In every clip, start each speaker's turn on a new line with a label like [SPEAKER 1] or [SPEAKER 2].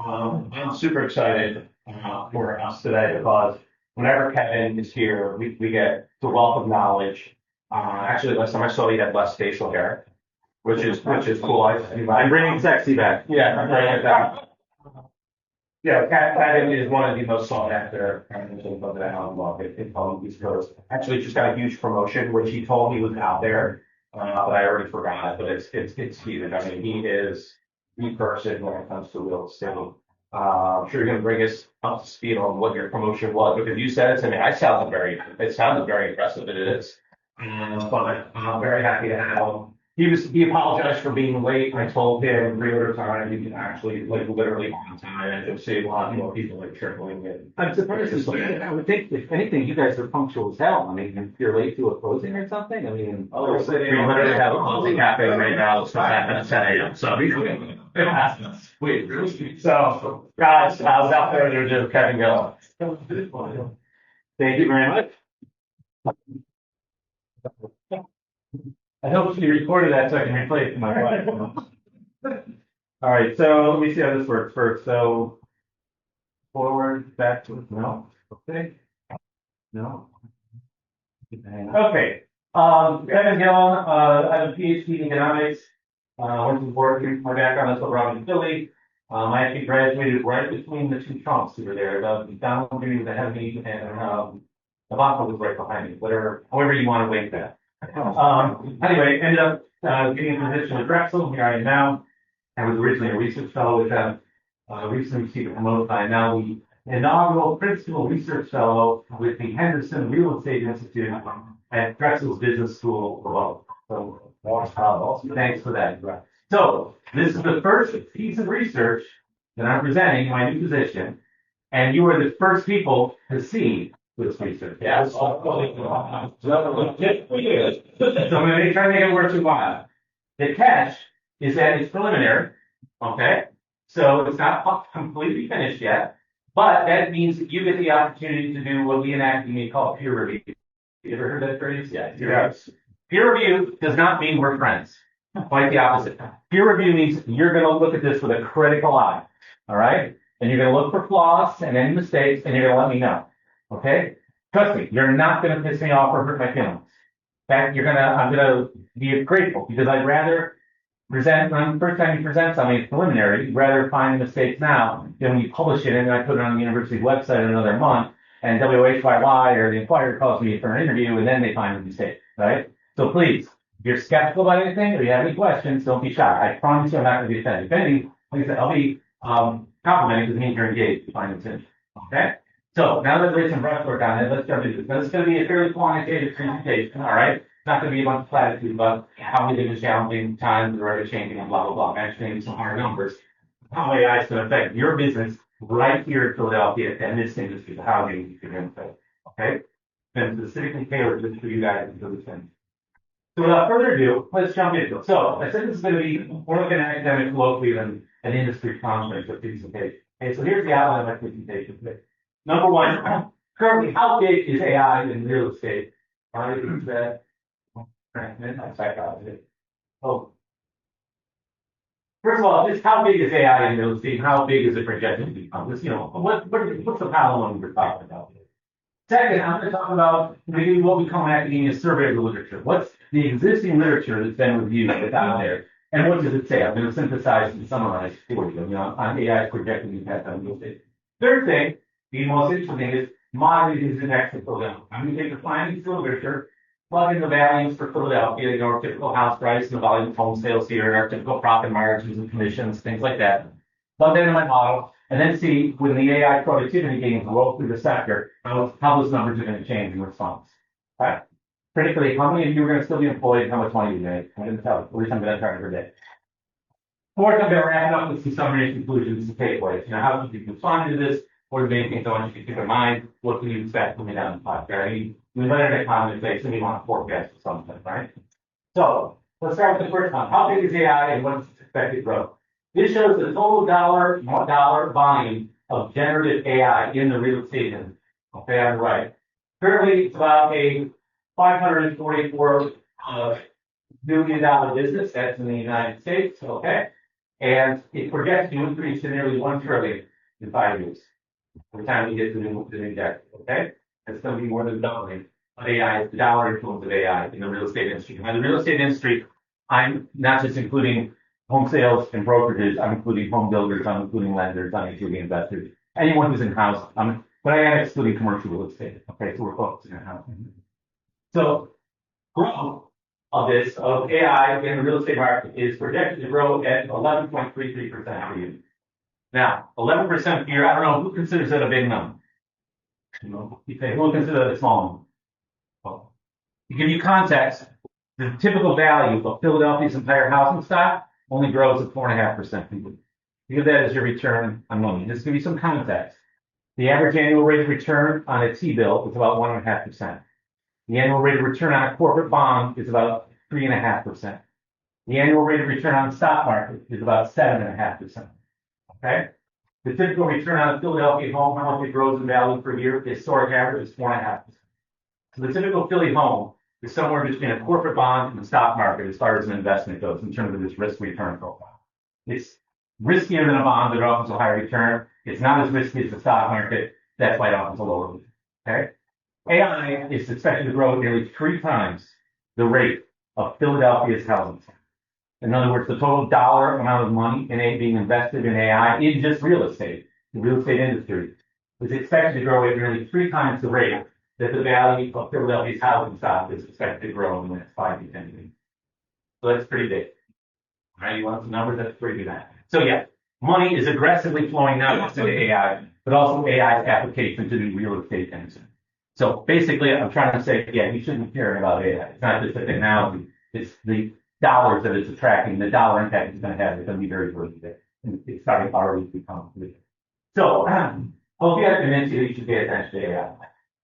[SPEAKER 1] I'm super excited for us today because whenever Kevin is here, we get the wealth of knowledge. Actually, last time I saw you had less facial hair, which is cool. I'm bringing sexy back. Yeah, I'm bringing it back. Yeah, Kevin is one of the most sought after of the housing market in the East Coast. Actually, just got a huge promotion, which he told me was out there, but I already forgot it. But it's huge. I mean, he is the person when it comes to real estate. I'm sure you're going to bring us up to speed on what your promotion was because you said it to me. It sounded very impressive. It is. But I'm very happy to have him. He apologized for being late. I told him 3 times he can actually like literally on time and it'll save a lot more people like tripling it.
[SPEAKER 2] I'm surprised. I would think, if anything, you guys are punctual as hell. I mean, if you're late to a closing or something, I mean,
[SPEAKER 1] We literally have a closing happening right now. It's 10 a.m. So so guys, without further ado, Kevin, go.
[SPEAKER 2] thank you very much. I hope you recorded that so I can replay it to my wife. All right, so let me see how this works first. So forward, backwards, no, okay, no. Okay, Kevin Gillen, I have a PhD in economics. Went to work, my background is over in Philly. I actually graduated right between the two Trumps who were there. The Donald Jr. that had me and Ivanka was right behind me, however you want to wait that. Anyway, ended up getting a position with Drexel. Here I am now. I was originally a research fellow with them. Recently received a promotion. I'm now the inaugural principal research fellow with the Henderson Real Estate Institute at Drexel's Business School of So thanks for that. So this is the first piece of research that I'm presenting in my new position, and you are the first people to see this research.
[SPEAKER 1] Yes.
[SPEAKER 2] So I'm going to try to make it work too wild. The catch is that it's preliminary, okay? So it's not completely finished yet, but that means that you get the opportunity to do what we in academia call peer review. You ever heard that phrase? Yeah.
[SPEAKER 1] Yes.
[SPEAKER 2] Peer review does not mean we're friends. Quite the opposite. Peer review means you're going to look at this with a critical eye, all right? And you're going to look for flaws and any mistakes, and you're going to let me know, okay? Trust me, you're not going to piss me off or hurt my feelings. In fact, I'm going to be grateful because I'd rather present, when the first time you present something, it's preliminary, you'd rather find the mistakes now than when you publish it and then I put it on the university's website in another month and WHYY or the Inquirer calls me for an interview and then they find the mistake, right? So please, if you're skeptical about anything or you have any questions, don't be shy. I promise you I'm not going to be offended. If anything, like I said, I'll be complimenting because it means you're engaged to find it. Okay? So now that there's some breath work on it, let's jump into it. Now, it's going to be a fairly quantitative presentation, all right? It's not going to be a bunch of platitudes about how we live in challenging times, the rate of changing, and blah, blah, blah. I'm actually some hard numbers. How AI is going to affect your business right here in Philadelphia and this industry, the housing industry, okay? And specifically tailored just for you guys to do this thing. So without further ado, let's jump into it. So I said this is going to be more like an academic colloquium than an industry conference or presentation. Okay, so here's the outline of my presentation today. Number one, currently, how big is AI in real estate? All right, is that? Oh. First of all, just how big is AI in real estate? How big is it projected to become? What's the problem we're talking about? Second, I'm going to talk about maybe what we call in academia survey of the literature. What's the existing literature that's been reviewed that's out there? And what does it say? I'm going to synthesize and summarize for you, on AI's projected impact on real estate. Third thing, the most interesting is modeling is index of Philadelphia. I'm going to take the findings of the literature, plug in the values for Philadelphia, our typical house price and the volume of home sales here, our typical profit margins and commissions, things like that. Plug that in my model, and then see when the AI productivity gains roll through the sector, how those numbers are going to change in response. All right. Critically, how many of you are going to still be employed and how much money you make? I'm going to tell you. At least I'm going to try to predict. Fourth, I'm going to wrap it up with some summary conclusions and takeaways. How can you respond to this? What are the main things I want you to keep in mind? What can you expect coming down the pipe? Right? We let it economic base and we want to forecast something, right? So let's start with the first one. How big is AI and what's its expected growth? This shows the total dollar volume of generative AI in the real estate industry. Okay, on the right. Currently, it's about a $544 billion business. That's in the United States. Okay. And it projects to increase to nearly 1 trillion in 5 years. By the time we get to the new decade, okay? It's going to be more than doubling of AI, the dollar influence of AI in the real estate industry. Now, the real estate industry, I'm not just including home sales and brokerages, I'm including home builders, I'm including lenders, I'm including investors, anyone who's in house, but I am excluding commercial real estate. Okay, so we're focusing on housing. So growth of AI in the real estate market is projected to grow at 11.33% per year. Now, 11% per year, I don't know who considers that a big number. You say, who considers that a small number? Well, to give you context, the typical value of Philadelphia's entire housing stock only grows at 4.5%. Think of that as your return on money. Just to give you some context. The average annual rate of return on a T-bill is about 1.5%. The annual rate of return on a corporate bond is about 3.5%. The annual rate of return on the stock market is about 7.5%. Okay? The typical return on a Philadelphia home, how much it grows in value per year, historic average is 4.5%. So the typical Philly home is somewhere between a corporate bond and the stock market as far as an investment goes in terms of its risk return profile. It's riskier than a bond that offers a higher return. It's not as risky as the stock market. That's why it offers a lower return. Okay? AI is expected to grow at nearly 3 times the rate of Philadelphia's housing. In other words, the total dollar amount of money being invested in AI in just real estate, the real estate industry, is expected to grow at nearly 3 times the rate that the value of Philadelphia's housing stock is expected to grow in the next 5 to 10 years. So that's pretty big. All right, you want some numbers? That's pretty good. So yeah, money is aggressively flowing not just into AI, but also AI's application to the real estate industry. So basically, I'm trying to say, yeah, you shouldn't be caring about AI. It's not just the technology; it's the dollars that it's attracting. The dollar impact it's going to have is going to be very, very big. And it's starting already to become big. So, hopefully I've convinced you that you should pay attention to AI.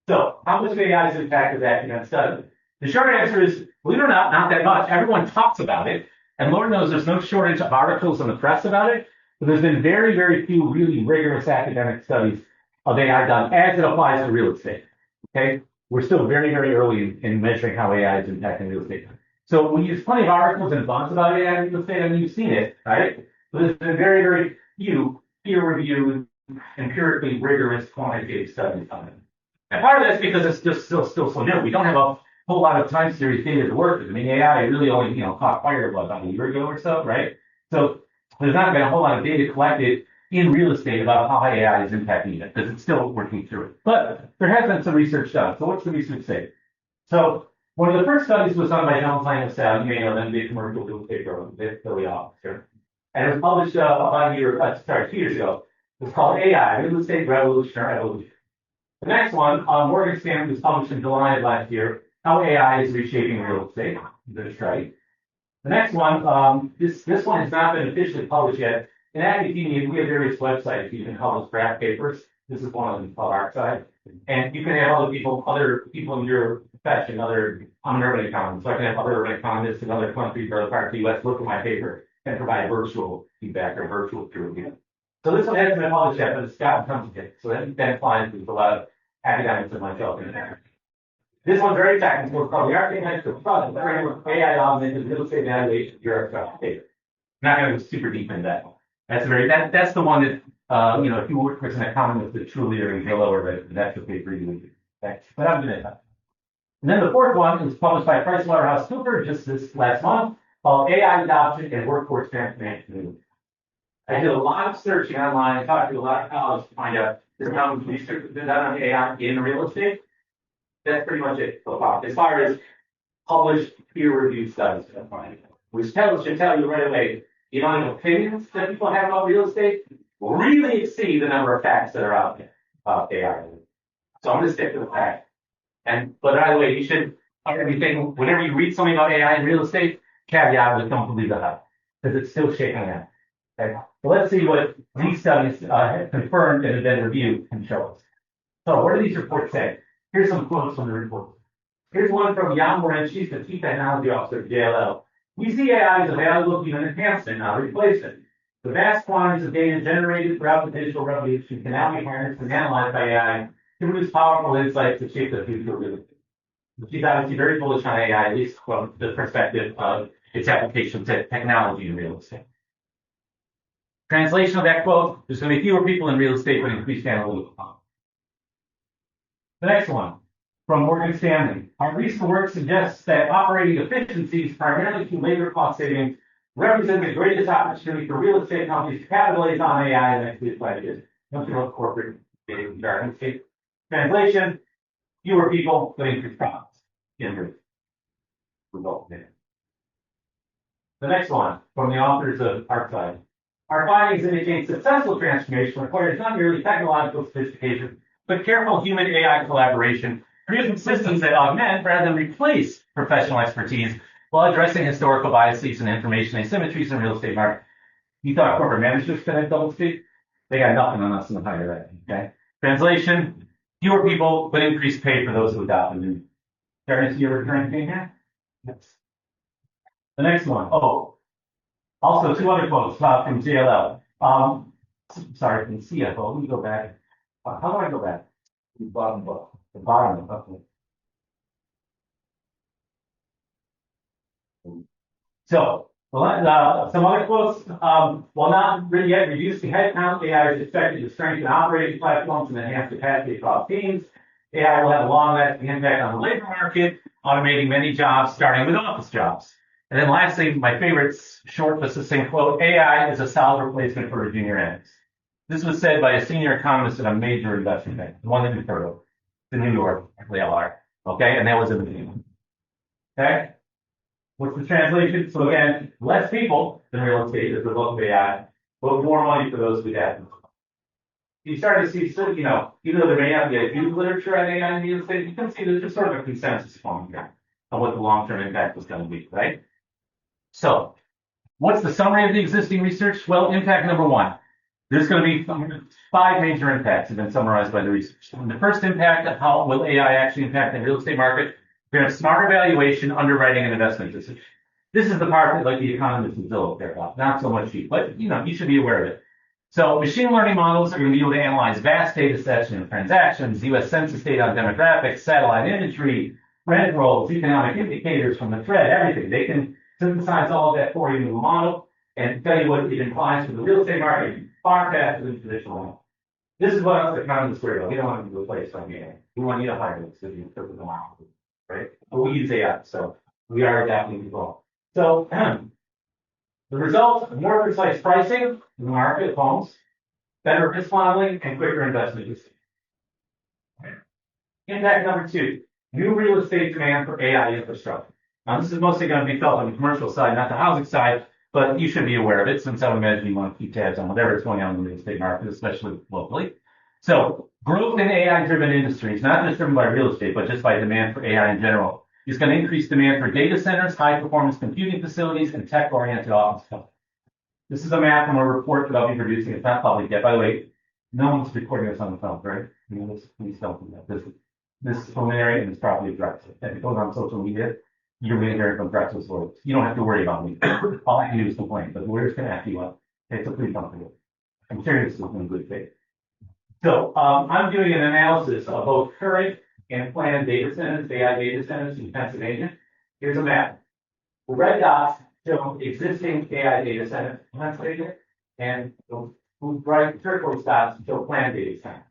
[SPEAKER 2] So, how much of AI is impacted that you have studied? The short answer is, believe it or not that much. Everyone talks about it, and Lord knows there's no shortage of articles in the press about it. But there's been very, very few really rigorous academic studies of AI done as it applies to real estate. Okay, we're still very, very early in measuring how AI is impacting real estate. So we use plenty of articles and books about AI in real estate, and you've seen it, right? But there's been very, very few peer-reviewed, empirically rigorous quantitative studies on it. And part of that's because it's just still so new. We don't have a whole lot of time series data to work with. I mean, AI really only caught fire about a year ago or so, right? So there's not been a whole lot of data collected in real estate about how AI is impacting it because it's still working through it. But there has been some research done. So what's the research say? So one of the first studies was done by Gillen and you may know them, big commercial real estate firm, Philly officer. And it was published about 2 years ago. It's called AI, Real Estate Revolution or Evolution. The next one, Morgan Stanley, was published in July of last year, How AI is Reshaping Real Estate. That's right. The next one, this one has not been officially published yet. In academia, we have various websites you can publish draft papers. This is one of them called ArcSide. And you can have other people in your profession, I'm an urban economist, so I can have other urban economists in other countries or other parts of the U.S. look at my paper and provide virtual feedback or virtual peer review. So this one hasn't been published yet, but it's gotten tons of it. So that applies to a lot of academics and myself in there. This one's very technical. It's called the Architecture Project Framework AI Augmented Real Estate Evaluation Europe paper. I'm not going to go super deep in that. That's the one that if you work with an economist that truly are going to go over it, that's the paper you would do. Okay? But I'm doing that. And then the fourth one was published by PricewaterhouseCoopers just this last month called AI Adoption and Workforce Transformation. I did a lot of searching online, talked to a lot of colleagues to find out how much research has been done on AI in real estate. That's pretty much it so far. As far as published peer-reviewed studies, which should tell you right away the amount of opinions that people have about real estate really exceed the number of facts that are out there about AI. So I'm going to stick to the facts. But by the way, you should already think whenever you read something about AI in real estate, caveat with don't believe the hype because it's still shaking out. Okay, so let's see what these studies have confirmed and have been reviewed can show us. So what do these reports say? Here's some quotes from the report. Here's one from Jan Morin, she's the Chief Technology Officer at JLL. We see AI as a valuable human enhancement, not replacement. The vast quantities of data generated throughout the digital revolution can now be harnessed and analyzed by AI to produce powerful insights to shape the future of real estate. She's obviously very bullish on AI, at least from the perspective of its application to technology in real estate. Translation of that quote, there's going to be fewer people in real estate but increased analytical. The next one, from Morgan Stanley. Our recent work suggests that operating efficiencies, primarily through labor cost savings, represent the greatest opportunity for real estate companies to capitalize on AI in the next 5 years. Don't you know corporate jargon? Translation, fewer people but increased profits. Result there. The next one, from the authors of Artside. Our findings indicate successful transformation requires not merely technological sophistication, but careful human AI collaboration, producing systems that augment rather than replace professional expertise while addressing historical biases and information asymmetries in the real estate market. You thought corporate managers could have double speak? They got nothing on us in the higher ed. Okay. Translation: fewer people, but increased pay for those who adopt the new. Starting to see a recurring thing here? Yes. The next one. Oh, also two other quotes from JLL. Sorry, from CFO. Let me go back. How do I go back? The bottom book. The bottom. Okay. So, some other quotes. While not really yet reduced the headcount, AI is expected to strengthen operating platforms and enhance capacity across teams. AI will have a long-lasting impact on the labor market, automating many jobs, starting with office jobs. And then lastly, my favorite short but succinct quote, AI is a solid replacement for a junior analyst. This was said by a senior economist at a major investment bank, the one that you've heard of, in New York, they all are. Okay, and that was in the beginning. Okay? What's the translation? So again, less people in real estate as a result of AI, but more money for those who have. You start to see, even though there may not be a huge literature on AI in real estate, you can see there's just sort of a consensus forming here of what the long-term impact was going to be, right? So, what's the summary of the existing research? Well, impact number one. There's going to be 5 major impacts that have been summarized by the research. And the first impact of how will AI actually impact the real estate market? We're going to have smarter valuation, underwriting, and investment decisions. This is the part that like the economists and Zillow care about, not so much you, but you should be aware of it. So machine learning models are going to be able to analyze vast data sets and transactions, U.S. Census data on demographics, satellite imagery, rent rolls, economic indicators from the thread, everything. They can synthesize all of that for you in a model and tell you what it implies for the real estate market far faster than traditional models. This is what us economists worry about. We don't want to be replaced by AI. We want you to hire us if you interpret the model, right? But we use AI, so we are adapting to evolve. So the result, more precise pricing in the market of homes, better risk modeling, and quicker investment decisions. Impact number 2, new real estate demand for AI infrastructure. Now, this is mostly going to be felt on the commercial side, not the housing side, but you should be aware of it since I would imagine you want to keep tabs on whatever is going on in the real estate market, especially locally. So, growth in AI-driven industries, not just driven by real estate, but just by demand for AI in general, is going to increase demand for data centers, high-performance computing facilities, and tech-oriented office companies. This is a map from a report that I'll be producing. It's not public yet. By the way, no one's recording this on the phone, right? Please don't do that. This is preliminary and it's probably Drexel. If it goes on social media, you're going to hear it from Drexel's lawyers. You don't have to worry about me. All I can do is complain, but the lawyers can act you up. It's a pretty comfortable. I'm sharing this with in good faith. So I'm doing an analysis of both current and planned data centers, AI data centers in Pennsylvania. Here's a map. The red dots show existing AI data centers in Pennsylvania, and the bright turquoise dots show planned data centers.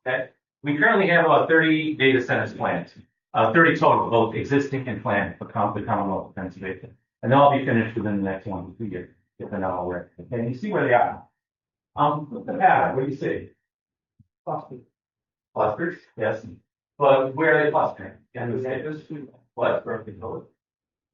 [SPEAKER 2] Okay? We currently have about 30 data centers planned, 30 total, both existing and planned for the Commonwealth of Pennsylvania. And they'll all be finished within the next 1 to 2 years, if they're not already. Okay, and you see where they are. Look at the pattern. What do you see? Clusters, yes. But where are they clustering? Can we say this? What?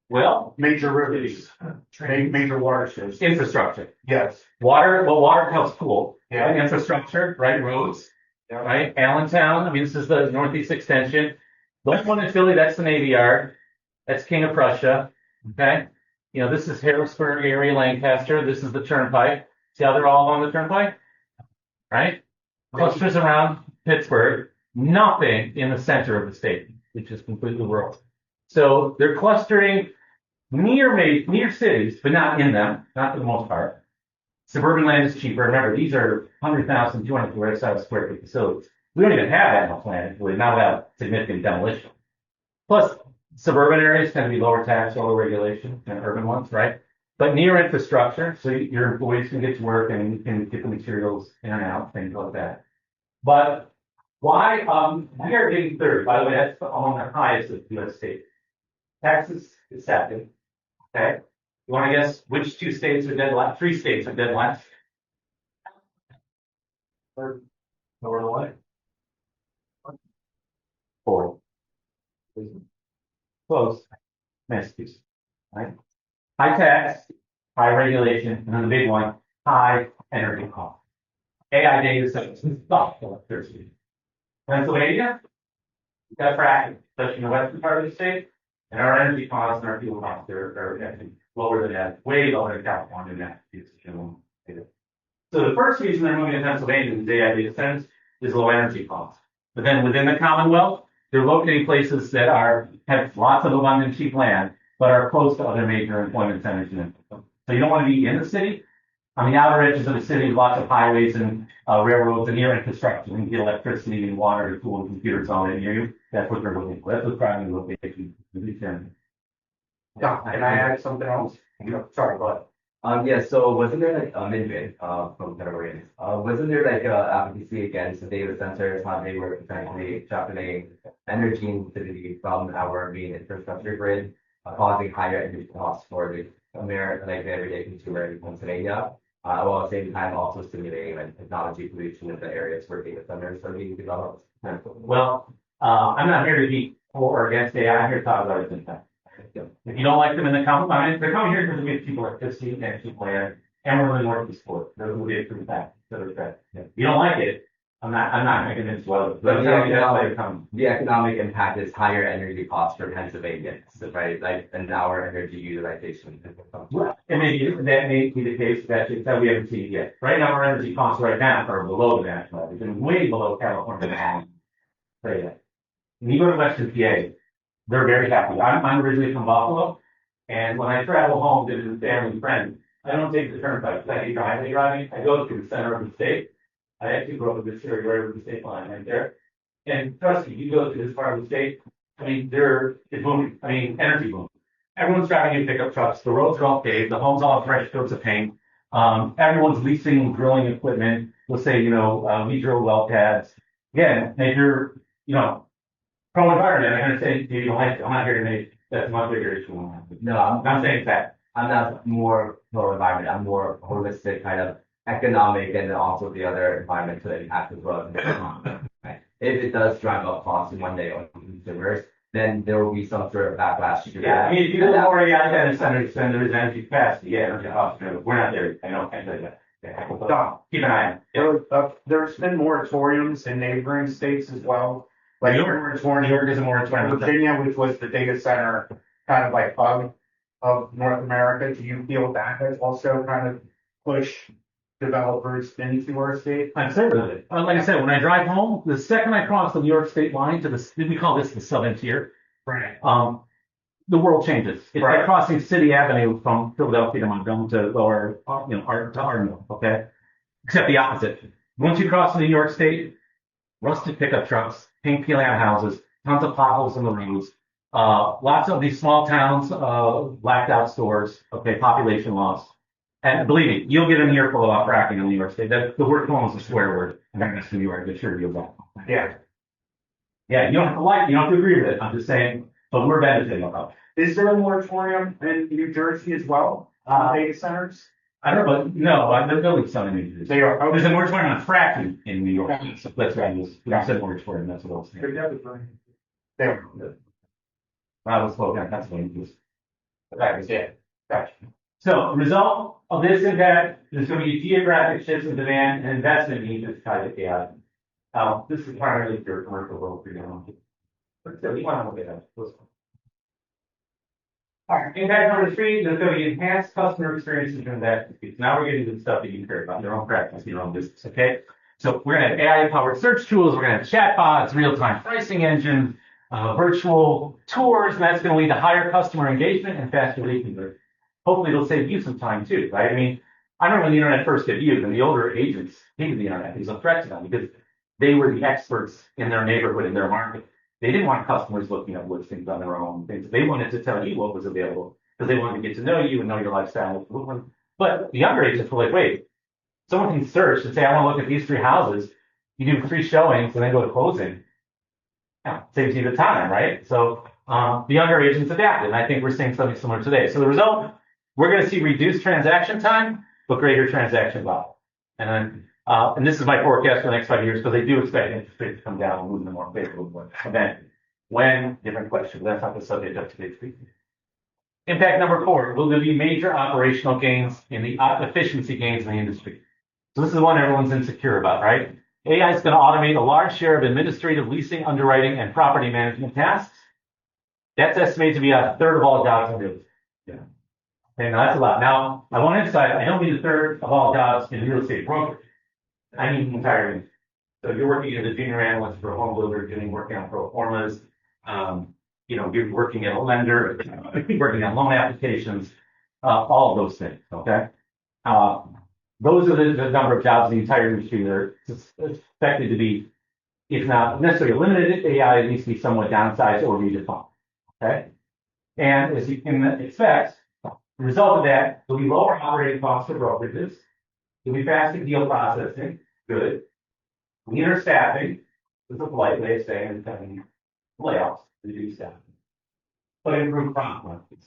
[SPEAKER 2] Well,
[SPEAKER 3] Major rivers, major watersheds.
[SPEAKER 2] infrastructure.
[SPEAKER 3] Yes.
[SPEAKER 2] Water helps cool.
[SPEAKER 3] Yeah.
[SPEAKER 2] Right? Infrastructure, right? Roads,
[SPEAKER 3] Yeah.
[SPEAKER 2] right? Allentown, I mean, this is the Northeast Extension. The one in Philly, that's the Navy Yard. That's King of Prussia. Okay? This is Harrisburg area, Lancaster. This is the Turnpike. See how they're all along the Turnpike? Right? Clusters around Pittsburgh. Nothing in the center of the state, which is completely rural. So they're clustering near cities, but not in them, not for the most part. Suburban land is cheaper. Remember, these are 100,000, 200,000 square foot facilities. We don't even have that much land. We now have significant demolition. Plus, suburban areas tend to be lower tax, lower regulation than urban ones, right? but near infrastructure, so your employees can get to work and you can get the materials in and out, things like that. But why, we are getting third, by the way, that's among the highest of the US states. Texas is second, okay? You want to guess which two states are dead last? Three states are dead last.
[SPEAKER 3] Or what?
[SPEAKER 2] Four. Close. Massachusetts, right? High tax, high regulation, and then the big one, high energy cost. AI data centers, stop electricity. Pennsylvania, we've got fracking, especially in the western part of the state, and our energy costs and our fuel costs are actually lower than that, way lower than California and Massachusetts. So the first reason they're moving to Pennsylvania is AI data centers is low energy costs. But then within the Commonwealth, they're locating places that have lots of abundant cheap land, but are close to other major employment centers. So you don't want to be in the city. On the outer edges of the city, lots of highways and railroads and near infrastructure. You can get electricity and water to cool computers all in near you. That's what they're looking for. That's what's driving the location.
[SPEAKER 3] Yeah, can I add something else? Sorry, but.
[SPEAKER 4] Yeah, so wasn't there like Midway from Federal wasn't there like advocacy against the data centers, how they were essentially shuffling energy and utility from our main infrastructure grid, causing higher energy costs for the like the everyday consumer in Pennsylvania, while at the same time also stimulating like technology pollution in the areas where data centers are being developed?
[SPEAKER 2] Well, I'm not here to be for or against AI. I'm here to talk about its impact. If you don't like them in the comment, they're coming here because we have people electricity and cheap land, and we're really working sport. Those will be a true fact. If you don't like it, I'm not making this well.
[SPEAKER 4] But the economic impact is higher energy costs for Pennsylvanians, right? Like an hour energy utilization.
[SPEAKER 2] Well, that may be the case that we haven't seen yet. Right now, our energy costs right now are below the national average and way below California. Say that. When you go to Western PA, they're very happy. I'm originally from Buffalo, and when I travel home to visit family and friends, I don't take the turnpike. I hate driving. I go to the center of the state. I actually grew up in this area right over the state line right there. And trust me, you go to this part of the state, I mean, it's booming. I mean, energy boom. Everyone's driving in pickup trucks. The roads are all paved. The homes all have fresh coats of paint. Everyone's leasing drilling equipment. Let's say, we drill well pads. Again, if you're, pro-environment, I'm going to say, you don't like it. I'm not here to make that much bigger issue.
[SPEAKER 4] No,
[SPEAKER 2] I'm not saying that.
[SPEAKER 4] I'm not more pro-environment. I'm more holistic kind of economic and also the other environmental impact as well. Right? If it does drive up costs in one day on consumers, then there will be some sort of backlash.
[SPEAKER 2] Yeah, I mean, if you look more at data centers, then there is energy capacity. Yeah, energy costs. We're not there. I know. Can't say that. Yeah. Keep an eye on it.
[SPEAKER 3] There's been moratoriums in neighboring states as well. Like
[SPEAKER 2] New York is a moratorium.
[SPEAKER 3] Virginia, which was the data center kind of like hub of North America. Do you feel that has also kind of pushed developers into our state?
[SPEAKER 2] I'm certain of it. Like I said, when I drive home, the second I cross the New York state line we call this the southern tier.
[SPEAKER 3] Right.
[SPEAKER 2] The world changes. It's
[SPEAKER 3] Right.
[SPEAKER 2] like crossing City Avenue from Philadelphia to Montgomery to lower, to Ardenville. Okay. Except the opposite. Once you cross the New York state, rusted pickup trucks, pink peeling out houses, tons of potholes in the roads, lots of these small towns, blacked out stores, okay, population loss. And believe me, you'll get an earful about fracking in New York State. The word home is a swear word. I'm not going to New York, but sure you'll go.
[SPEAKER 3] Yeah.
[SPEAKER 2] Yeah, you don't have to like it, you don't have to agree with it. I'm just saying, but we're benefiting about it.
[SPEAKER 3] Is there a moratorium in New Jersey as well? Data centers?
[SPEAKER 2] I don't know, but no, they're building some in New Jersey.
[SPEAKER 3] They are.
[SPEAKER 2] There's a moratorium on fracking in New York. So that's right. You said moratorium, that's what I was saying.
[SPEAKER 3] They are.
[SPEAKER 2] I was spoken on Pennsylvania. Yeah. Gotcha. So, the result of this impact is going to be geographic shifts in demand and investment needs that's tied to AI. This is primarily for commercial world for you. But still, you want to look at that. All right, impact number 3 is going to be enhanced customer experiences and investment needs. Now we're getting to the stuff that you care about, your own practice, your own business, okay? So we're going to have AI-powered search tools, we're going to have chatbots, real-time pricing engine, virtual tours, and that's going to lead to higher customer engagement and faster lead conversion. Hopefully it'll save you some time too, right? I mean, I remember when the internet first hit you, and the older agents hated the internet. It was a threat to them because they were the experts in their neighborhood, in their market. They didn't want customers looking at listings on their own things. They wanted to tell you what was available. because they wanted to get to know you and know your lifestyle. But the younger agents were like, wait, someone can search and say, I want to look at these 3 houses. You do 3 showings and then go to closing. Yeah, saves you the time, right? So the younger agents adapted, and I think we're seeing something similar today. So the result, we're going to see reduced transaction time, but greater transaction volume. And this is my forecast for the next 5 years, because they do expect interest rates to come down and move in a more favorable event. When? Different question. That's not the subject of today's speaking. Impact number 4, will there be major operational gains in the efficiency gains in the industry? So this is one everyone's insecure about, right? AI is going to automate a large share of administrative leasing, underwriting, and property management tasks. That's estimated to be a third of all jobs in real estate. Yeah. Okay, now that's a lot. Now, I want to emphasize, I don't mean a third of all jobs in real estate brokerage. I mean the entire industry. So if you're working as a junior analyst for a home builder, working on pro formas, you're working at a lender, working on loan applications, all of those things, okay? Those are the number of jobs in the entire industry that are expected to be, if not necessarily eliminated, AI needs to be somewhat downsized or redefined, okay? And as you can expect, the result of that will be lower operating costs for brokerages, will be faster deal processing, good, leaner staffing, this is a polite way of saying having layoffs, reduce staffing, but improve profit margins.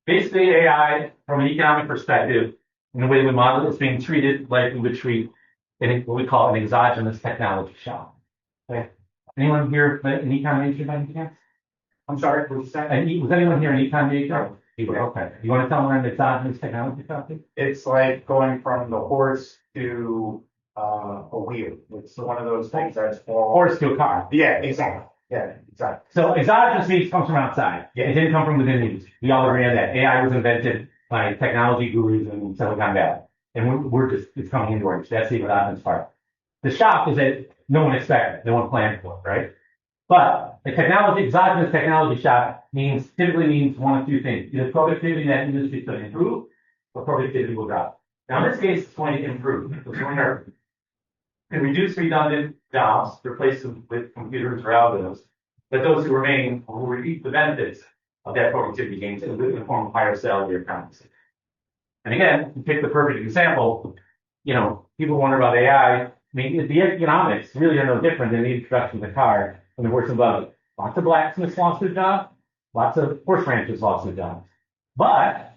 [SPEAKER 2] Basically, AI, from an economic perspective, in the way we model it, is being treated like we would treat what we call an exogenous technology shock. Okay. Anyone here an econ major by any chance?
[SPEAKER 3] I'm sorry, what you saying?
[SPEAKER 2] Was anyone here an econ major? Okay. You want to tell them what an exogenous technology shock is?
[SPEAKER 3] It's like going from the horse to a wheel. It's one of those things that's all.
[SPEAKER 2] Horse to a car.
[SPEAKER 3] Yeah, exactly. Yeah, exactly.
[SPEAKER 2] So exogenous means comes from outside.
[SPEAKER 3] Yeah.
[SPEAKER 2] It didn't come from within the industry. We all agree on that. AI was invented by technology gurus in Silicon Valley. And it's coming into our industry. That's the exogenous part. The shock is that no one expected, no one planned for it, right? But the exogenous technology shock typically means one of 2 things. Either productivity in that industry is going to improve, or productivity will drop. Now, in this case, it's going to improve. It's going to reduce redundant jobs, replace them with computers or algorithms. But those who remain will reap the benefits of that productivity gains in the form of higher salary or compensation. And again, to pick the perfect example, people wonder about AI. I mean, the economics really are no different than the introduction of the car and the horse and buggy. Lots of blacksmiths lost their job. Lots of horse ranchers lost their jobs. But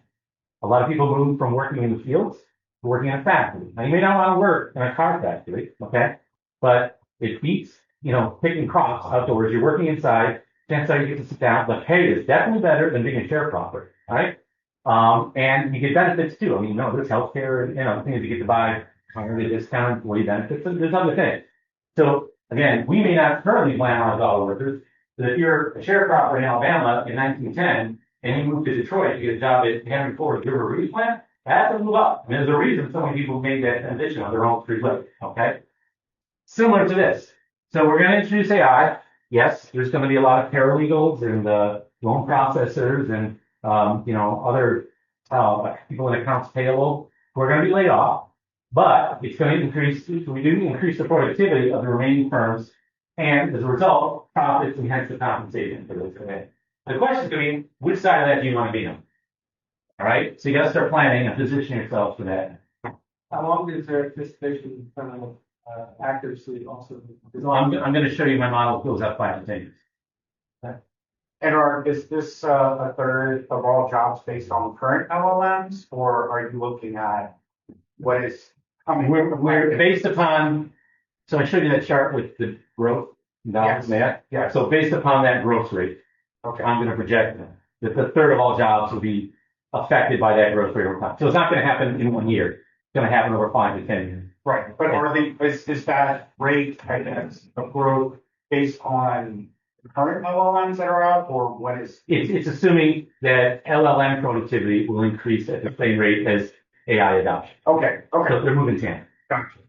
[SPEAKER 2] a lot of people moved from working in the fields to working in a factory. Now, you may not want to work in a car factory, okay? But it beats, picking crops outdoors. You're working inside. Chances are you get to sit down. The pay is definitely better than being a sharecropper, right? And you get benefits too. I mean, there's healthcare and, things you get to buy, the discount, employee benefits, and there's other things. So again, we may not currently plan on dollar workers, but if you're a sharecropper in Alabama in 1910 and you move to Detroit, you get a job at Henry Ford's River Rouge plant, that's a move up. I mean, there's a reason so many people made that transition on their own free will, okay? Similar to this. So we're going to introduce AI. Yes, there's going to be a lot of paralegals and loan processors and other people in accounts payable who are going to be laid off. But it's going to increase the productivity of the remaining firms, and as a result, profits and hence the compensation for those. The question is going to be, which side of that do you want to be on? All right, so you got to start planning and position yourself for that.
[SPEAKER 5] How long is their anticipation kind of accuracy also?
[SPEAKER 2] So I'm going to show you my model goes up 5 to 10 years.
[SPEAKER 3] And is this a third of all jobs based on current LLMs, or are you looking at what is coming?
[SPEAKER 2] We're based upon. So I showed you that chart with the growth dollars there.
[SPEAKER 3] Yeah.
[SPEAKER 2] So based upon that growth rate,
[SPEAKER 3] Okay.
[SPEAKER 2] I'm going to project that the third of all jobs will be affected by that growth rate over time. So it's not going to happen in 1 year. It's going to happen over 5 to 10 years.
[SPEAKER 3] Right. But is that rate, I guess, of growth based on the current LLMs that are out, or what is?
[SPEAKER 2] It's assuming that LLM productivity will increase at the same rate as AI adoption.
[SPEAKER 3] Okay.
[SPEAKER 2] So
[SPEAKER 3] Okay.
[SPEAKER 2] they're moving tandem.
[SPEAKER 3] Gotcha.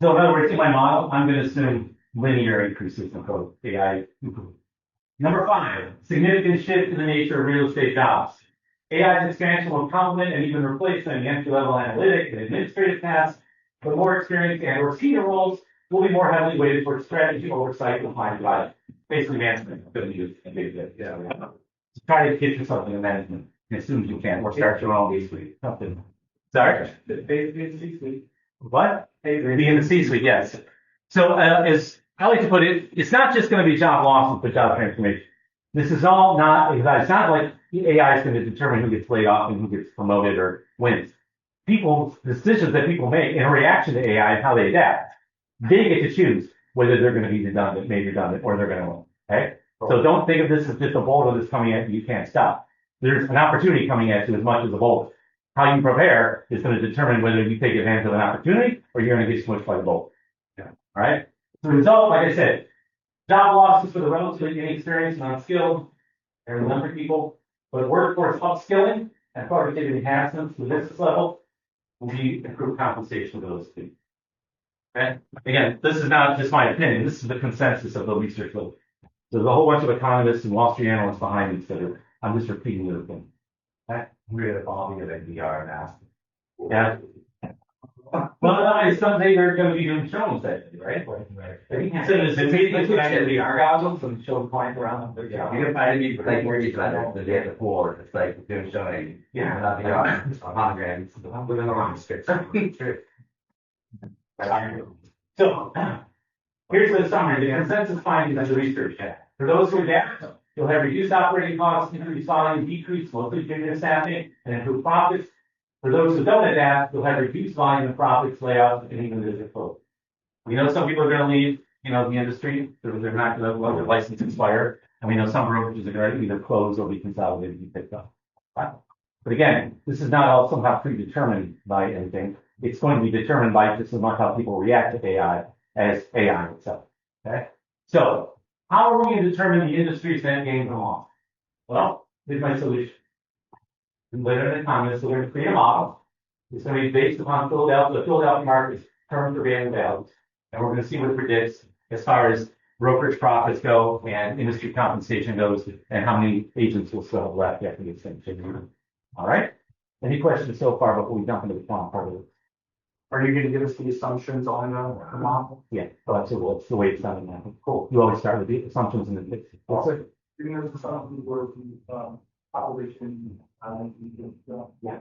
[SPEAKER 2] So in other words, in my model, I'm going to assume linear increases in code AI improvement. Number 5, significant shift in the nature of real estate jobs. AI's expansion will complement and even replace some entry-level analytic and administrative tasks, but more experienced and or senior roles will be more heavily weighted towards strategy, oversight, and client advice. Basically, management. I'm going to use a big bit. Yeah. try to get yourself into management as soon as you can, or start your own C-suite. Something. Sorry?
[SPEAKER 5] Basically, it's C-suite.
[SPEAKER 2] What? Be in the C-suite, yes. So, as I like to put it, it's not just going to be job losses, but job transformation. This is all not, it's not like AI is going to determine who gets laid off and who gets promoted or wins. People's decisions that people make in reaction to AI and how they adapt, they get to choose whether they're going to be redundant, made redundant, or they're going to win. Okay? So don't think of this as just a boulder that's coming at you can't stop. There's an opportunity coming at you as much as a boulder. How you prepare is going to determine whether you take advantage of an opportunity or you're going to get smushed by the boulder. Yeah. All right? The result, like I said, job losses for the relatively inexperienced and unskilled. There are a number of people, but workforce upskilling and productivity enhancements to the business level will be improved compensation for those people. Okay? Again, this is not just my opinion. This is the consensus of the research group. There's a whole bunch of economists and Wall Street analysts behind this that are, I'm just repeating their opinion.
[SPEAKER 4] We're evolving of NPR now.
[SPEAKER 2] Yeah. Well, someday they're going to be doing shows that day, right? Right. So there's a meeting with VR goggles and show clients around them.
[SPEAKER 4] Yeah, you can find me like where you like the day before. It's like doing showing.
[SPEAKER 2] Yeah.
[SPEAKER 4] Not VR, holograms.
[SPEAKER 2] Within the wrong script. So, here's the summary. The consensus findings of the research. For those who adapt, you'll have reduced operating costs, increased volume, decreased mostly junior staffing, and improved profits. For those who don't adapt, you'll have reduced volume of profits, layouts, and even visit close. We know some people are going to leave, the industry. They're not going to let their license expire. And we know some brokerages are going to either close or be consolidated and picked up. But again, this is not all somehow predetermined by anything. It's going to be determined by just as much how people react to AI as AI itself. Okay? So, how are we going to determine the industry's net gains and loss? Well, here's my solution. Later in the comments, we're going to create a model. It's going to be based upon Philadelphia. The Philadelphia market's current prevailing values. And we're going to see what it predicts as far as brokerage profits go and industry compensation goes and how many agents will still have left after this thing. All right? Any questions so far before we jump into the quant part of it?
[SPEAKER 3] Are you going to give us the assumptions on the model?
[SPEAKER 2] Yeah, so that's the way it's done now. Cool. You always start with the assumptions and then fix it. That's it.
[SPEAKER 5] Giving us assumptions where population.
[SPEAKER 2] Yeah,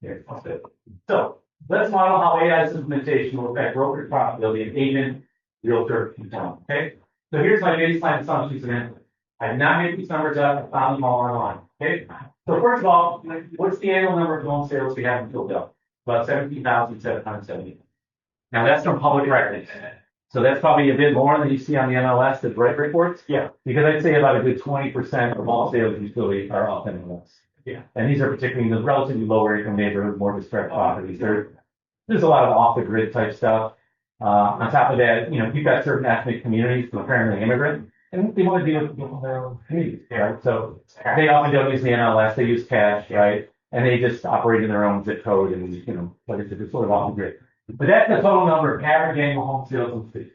[SPEAKER 2] that's it. So let's model how AI's implementation will affect brokerage profitability of agent, realtor, and tenant. Okay. So here's my baseline assumptions and inputs. I did not make these numbers up. I found them all online. Okay. So first of all, what's the annual number of home sales we have in Philadelphia? About 17,770. Now that's from public records. So that's probably a bit more than you see on the MLS, the Drake reports.
[SPEAKER 3] Yeah.
[SPEAKER 2] Because I'd say about a good 20% of all sales in Philly are off MLS.
[SPEAKER 3] Yeah.
[SPEAKER 2] And these are particularly in the relatively lower income neighborhood, more distressed properties. There's a lot of off the grid type stuff. On top of that, you've got certain ethnic communities who are apparently immigrant, and they want to deal with people in their own communities, right? So they often don't use the NLS, they use cash, right? And they just operate in their own zip code and, like I said, it's sort of off the grid. But that's the total number of average annual home sales in the city.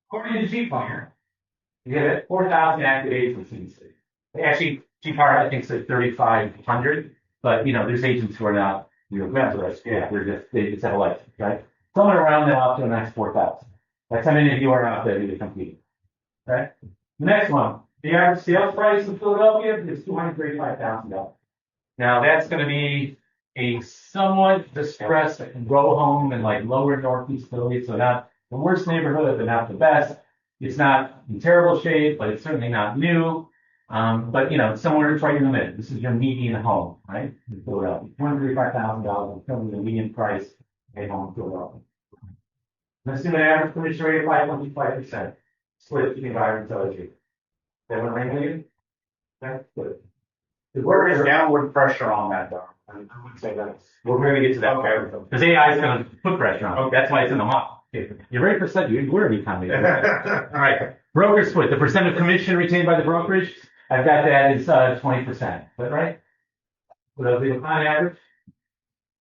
[SPEAKER 2] According to G-Fire, you get 4,000 active agents in the city. Actually, G-Fire, I think, said 3,500, but, there's agents who are not, members. Yeah, they just have a license, right? Somewhere around that up to a nice 4,000. That's how many of you are out there to compete. Right? The next one, the average sales price in Philadelphia is $235,000. Now that's going to be a somewhat distressed row home in like lower northeast Philly, so not the worst neighborhood, but not the best. It's not in terrible shape, but it's certainly not new. But somewhere it's right in the middle. This is your median home, right? In Philadelphia, $235,000, currently the median price a home in Philadelphia. Let's do an average commission rate of 5.5%. Split between buyer and seller. That one ring with you? Okay, good.
[SPEAKER 3] Where is downward pressure on that, though? I would say that's.
[SPEAKER 2] We're going to get to that for everything. Because AI is going to put pressure on it. That's why it's in the model. You're ready for set? We're an economy. All right. Broker split. The percent of commission retained by the brokerage, I've got that is 20%. Is that right? What the on average?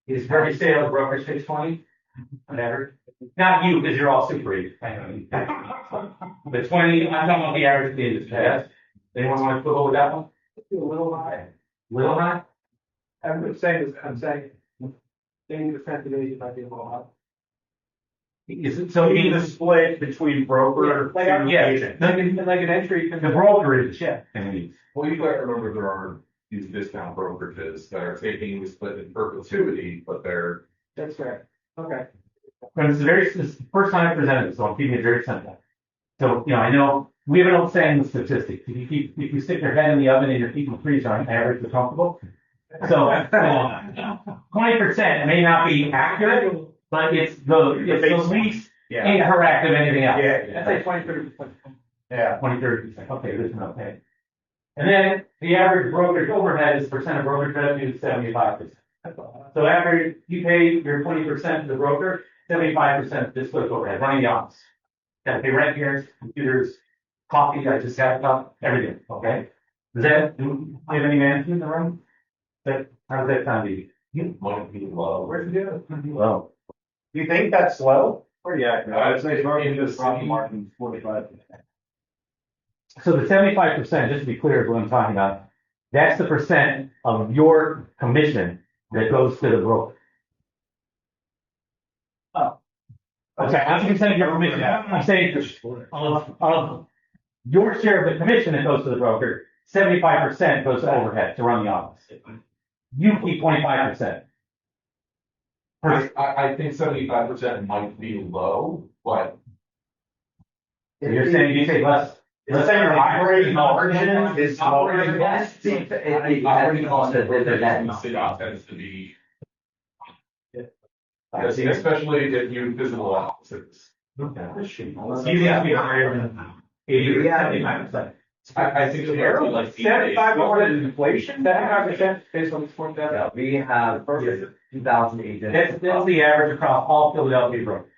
[SPEAKER 2] Is for every sale, brokerage takes 20 on average. Not you, because you're all super agents. I know. But 20, I'm talking about the average of the industry. Yes? Anyone want to quibble with that one?
[SPEAKER 5] A little high.
[SPEAKER 2] Little high?
[SPEAKER 5] I'm saying 80% of agents might be a little high.
[SPEAKER 2] Is it, so
[SPEAKER 3] You
[SPEAKER 2] it
[SPEAKER 3] mean the
[SPEAKER 2] means,
[SPEAKER 3] split between broker
[SPEAKER 5] Like,
[SPEAKER 3] and
[SPEAKER 2] yeah,
[SPEAKER 3] agent?
[SPEAKER 5] like an entry.
[SPEAKER 2] the brokerage, yeah. I mean,
[SPEAKER 6] Well, you gotta remember there are these discount brokerages that are taking the split in perpetuity, but they're.
[SPEAKER 5] That's right. Okay.
[SPEAKER 2] but this is the first time I presented this, so I'm keeping it very simple. So, I know we have an old saying with statistics. If you stick your head in the oven and your feet in the freezer, on average, you're comfortable. So, 20% may not be accurate, but it's the least
[SPEAKER 3] Yeah,
[SPEAKER 2] incorrect of anything else.
[SPEAKER 5] I'd say 20-30%.
[SPEAKER 3] yeah.
[SPEAKER 2] 20-30%. Okay, this is okay. And then the average brokerage overhead is percent of brokerage revenue is 75%. So after you pay your 20% to the broker, 75% is split overhead, running the office. Got to pay rent here, computers, coffee, I just had cup, everything, okay? Do I have any management in the room? How does that sound to you?
[SPEAKER 6] You might be low.
[SPEAKER 2] Where's it go? Well,
[SPEAKER 3] You think that's low?
[SPEAKER 5] Pretty accurate.
[SPEAKER 6] I'd say
[SPEAKER 5] Market
[SPEAKER 6] in the
[SPEAKER 5] is profit
[SPEAKER 6] city-
[SPEAKER 5] margin 45%.
[SPEAKER 2] so the 75%, just to be clear, is what I'm talking about. That's the percent of your commission that goes to the broker.
[SPEAKER 3] Oh.
[SPEAKER 2] Okay, I'm percent of your commission. I'm saying of your share of the commission that goes to the broker, 75% goes to overhead to run the office. You keep 25%.
[SPEAKER 6] I think 75% might be low, but
[SPEAKER 2] So you're saying you take less.
[SPEAKER 3] Let's say your operating margin is lower.
[SPEAKER 4] Yes, it depends on the net.
[SPEAKER 6] the city tends to be,
[SPEAKER 2] I see.
[SPEAKER 6] especially if you physical offices.
[SPEAKER 2] You have to be higher than 80 or 75%.
[SPEAKER 6] I think it's like
[SPEAKER 5] 75 more than inflation, 75% based on this forecast.
[SPEAKER 4] Yeah, we have 2,000 agents.
[SPEAKER 2] That's the average across all Philadelphia brokers.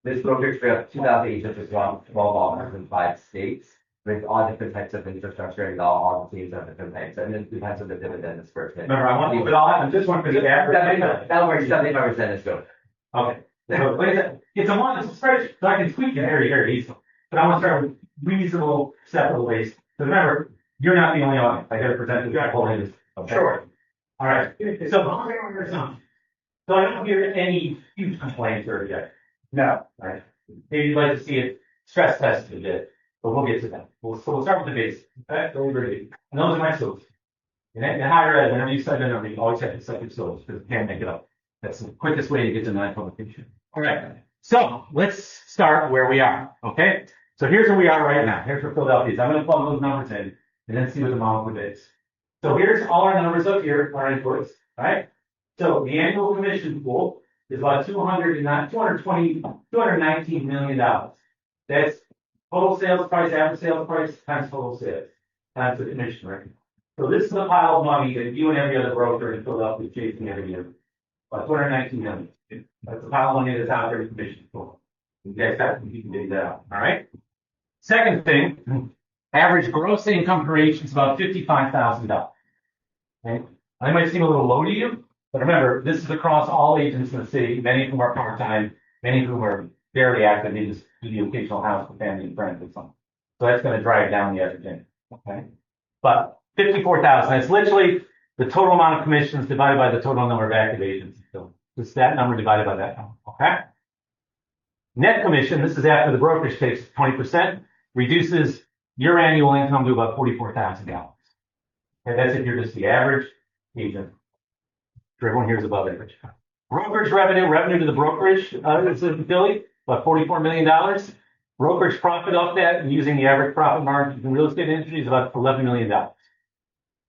[SPEAKER 4] This brokerage, we have 2,000 agents across 12 offices in 5 states with all different types of infrastructure and all teams of different types. And it depends on the dividend disbursement.
[SPEAKER 2] Remember, I want to, but I just want to be the average.
[SPEAKER 4] That works, 75% is good.
[SPEAKER 2] Okay. So, like I said, it's a spreadsheet, so I can tweak it very easily. But I want to start with reasonable, acceptable ways. So remember, you're not the only audience. I got to present the whole industry. Okay?
[SPEAKER 3] Sure.
[SPEAKER 2] All right. So, so I don't hear any huge complaints or yet.
[SPEAKER 3] No.
[SPEAKER 2] All right. Maybe you'd like to see it stress tested a bit, but we'll get to that. So we'll start with the basics. Okay? So we're ready. And those are my skills. In higher ed, whenever you cite a number, you always have to cite your skills because you can't make it up. That's the quickest way to get to non-publication. All right. So let's start where we are. Okay. So here's where we are right now. Here's where Philadelphia is. I'm going to plug those numbers in and then see what the model is. So here's all our numbers up here, our inputs. All right. So the annual commission pool is about $219 million. That's total sales price, average sales price, times total sales, times the commission rate. So this is the pile of money that you and every other broker in Philadelphia is chasing every year. About $219 million. That's the pile of money that's out there in commission pool. You guys you can dig that out. All right. Second thing, average gross income per agent is about $55,000. Okay. That might seem a little low to you, but remember, this is across all agents in the city. Many of whom are part-time, many of whom are very active. They just do the occasional house for family and friends or something. So that's going to drive down the average income. Okay. But 54,000, that's literally the total amount of commissions divided by the total number of active agents. So just that number divided by that number. Okay. Net commission, this is after the brokerage takes 20%, reduces your annual income to about $44,000. Okay, that's if you're just the average agent. Everyone here is above average. Brokerage revenue to the brokerage is in Philly, about $44 million. Brokerage profit off that, and using the average profit margin in the real estate industry is about $11 million.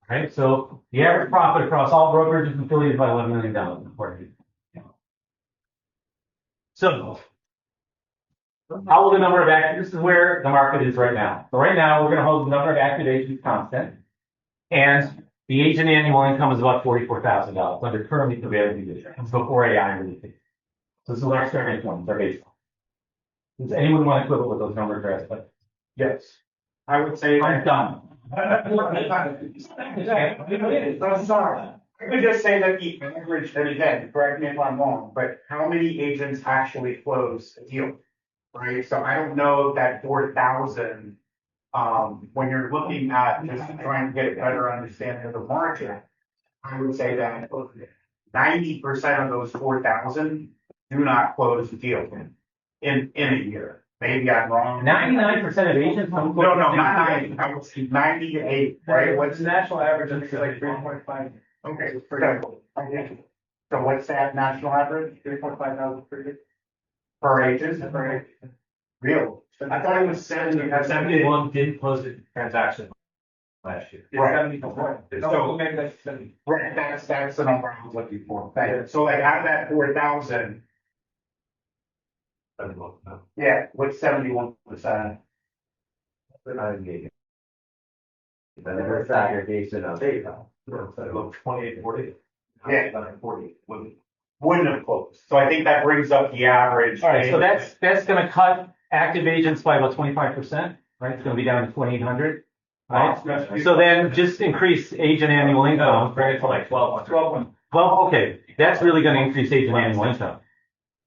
[SPEAKER 2] Right? So the average profit across all brokerages in Philly is about $11 million. So how will the number of active, this is where the market is right now. So right now, we're going to hold the number of active agents constant. And the agent annual income is about $44,000 under currently prevailing conditions before AI really takes. So this is our starting point, our baseline. Does anyone want to quibble with those numbers or aspects?
[SPEAKER 3] Yes. I would say
[SPEAKER 2] I'm done.
[SPEAKER 3] I'm sorry. I would just say that the average, and again, correct me if I'm wrong, but how many agents actually close a deal? Right? So I don't know that 4,000, when you're looking at just trying to get a better understanding of the market, I would say that 90% of those 4,000 do not close the deal. in a year. Maybe I'm wrong.
[SPEAKER 2] 99% of agents.
[SPEAKER 3] No, not 90. I would say 98, right? What's
[SPEAKER 5] The national average is like 3.5.
[SPEAKER 3] okay? So what's that national average?
[SPEAKER 5] 3.5 thousand per year.
[SPEAKER 3] Per agent? Real? I thought it was 70.
[SPEAKER 1] 71 didn't close the transaction last year.
[SPEAKER 5] It's
[SPEAKER 3] Right.
[SPEAKER 5] 74.
[SPEAKER 3] So-
[SPEAKER 5] So maybe that's 70.
[SPEAKER 3] Right, that's the number I was looking for. Thank you. So like out of that 4,000, yeah, what's 71%?
[SPEAKER 4] That's aggregation of data.
[SPEAKER 1] So 28, 40.
[SPEAKER 3] Yeah.
[SPEAKER 1] 40.
[SPEAKER 3] Wouldn't have closed. So I think that brings up the average.
[SPEAKER 2] All right, so that's going to cut active agents by about 25%, right? It's going to be down to 2,800. Right? So then just increase agent annual income.
[SPEAKER 1] Bring it to like 12.
[SPEAKER 2] Well, okay, that's really going to increase agent annual income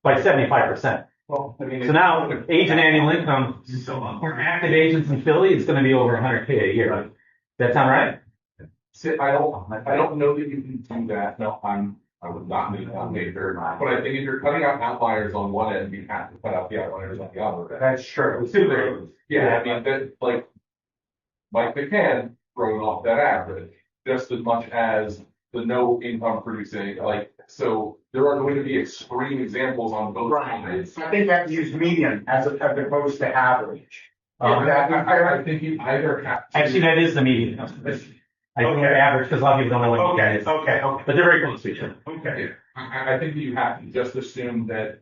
[SPEAKER 2] by 75%.
[SPEAKER 5] Well, I mean.
[SPEAKER 2] So now agent annual income for active agents in Philly is going to be over 100K a year. Does that sound right?
[SPEAKER 6] See, I don't know that you can do that. No, I would not make that major. But I think if you're cutting out outliers on one end, you have to cut out the outliers on the other end.
[SPEAKER 3] That's true.
[SPEAKER 6] Yeah, I mean, that, like, Mike McCann throwing off that average, just as much as the no income producing, like, so there are going to be extreme examples on both
[SPEAKER 3] Right.
[SPEAKER 6] sides.
[SPEAKER 3] I think that use median as opposed to average.
[SPEAKER 6] I think you either have to.
[SPEAKER 2] Actually, that is the median. I think
[SPEAKER 3] Okay.
[SPEAKER 2] they're average because a lot of people don't know what median is.
[SPEAKER 3] Okay.
[SPEAKER 2] But they're very close to each other.
[SPEAKER 3] Okay.
[SPEAKER 6] I think that you have to just assume that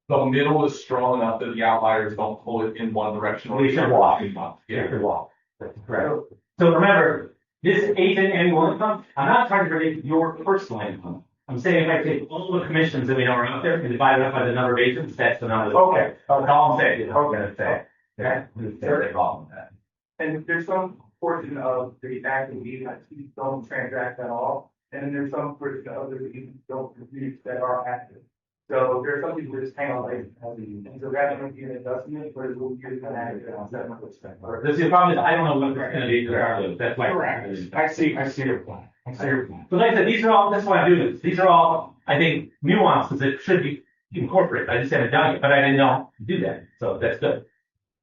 [SPEAKER 6] the middle is strong enough that the outliers don't pull it in one direction.
[SPEAKER 2] We should walk.
[SPEAKER 6] Yeah.
[SPEAKER 2] Good wall. That's correct. So remember, this agent annual income, I'm not trying to predict your personal income. I'm saying if I take all the commissions that we know are out there and divide it up by the number of agents, that's the number.
[SPEAKER 3] Okay.
[SPEAKER 2] That's all I'm saying.
[SPEAKER 3] Okay.
[SPEAKER 2] Okay.
[SPEAKER 4] Very problem with that.
[SPEAKER 5] And there's some portion of the active agents that don't transact at all, and then there's some portion of the agents don't produce that are active. So there's some people that just hang on like, and so that might be an adjustment, but it will be an active on 7%.
[SPEAKER 2] The problem is I don't know what they're going to be. That's why.
[SPEAKER 3] Correct. I see your point.
[SPEAKER 2] So like I said, these are all, that's why I do this. These are all, I think, nuances that should be incorporated. I just haven't done it, but I didn't know to do that. So that's good.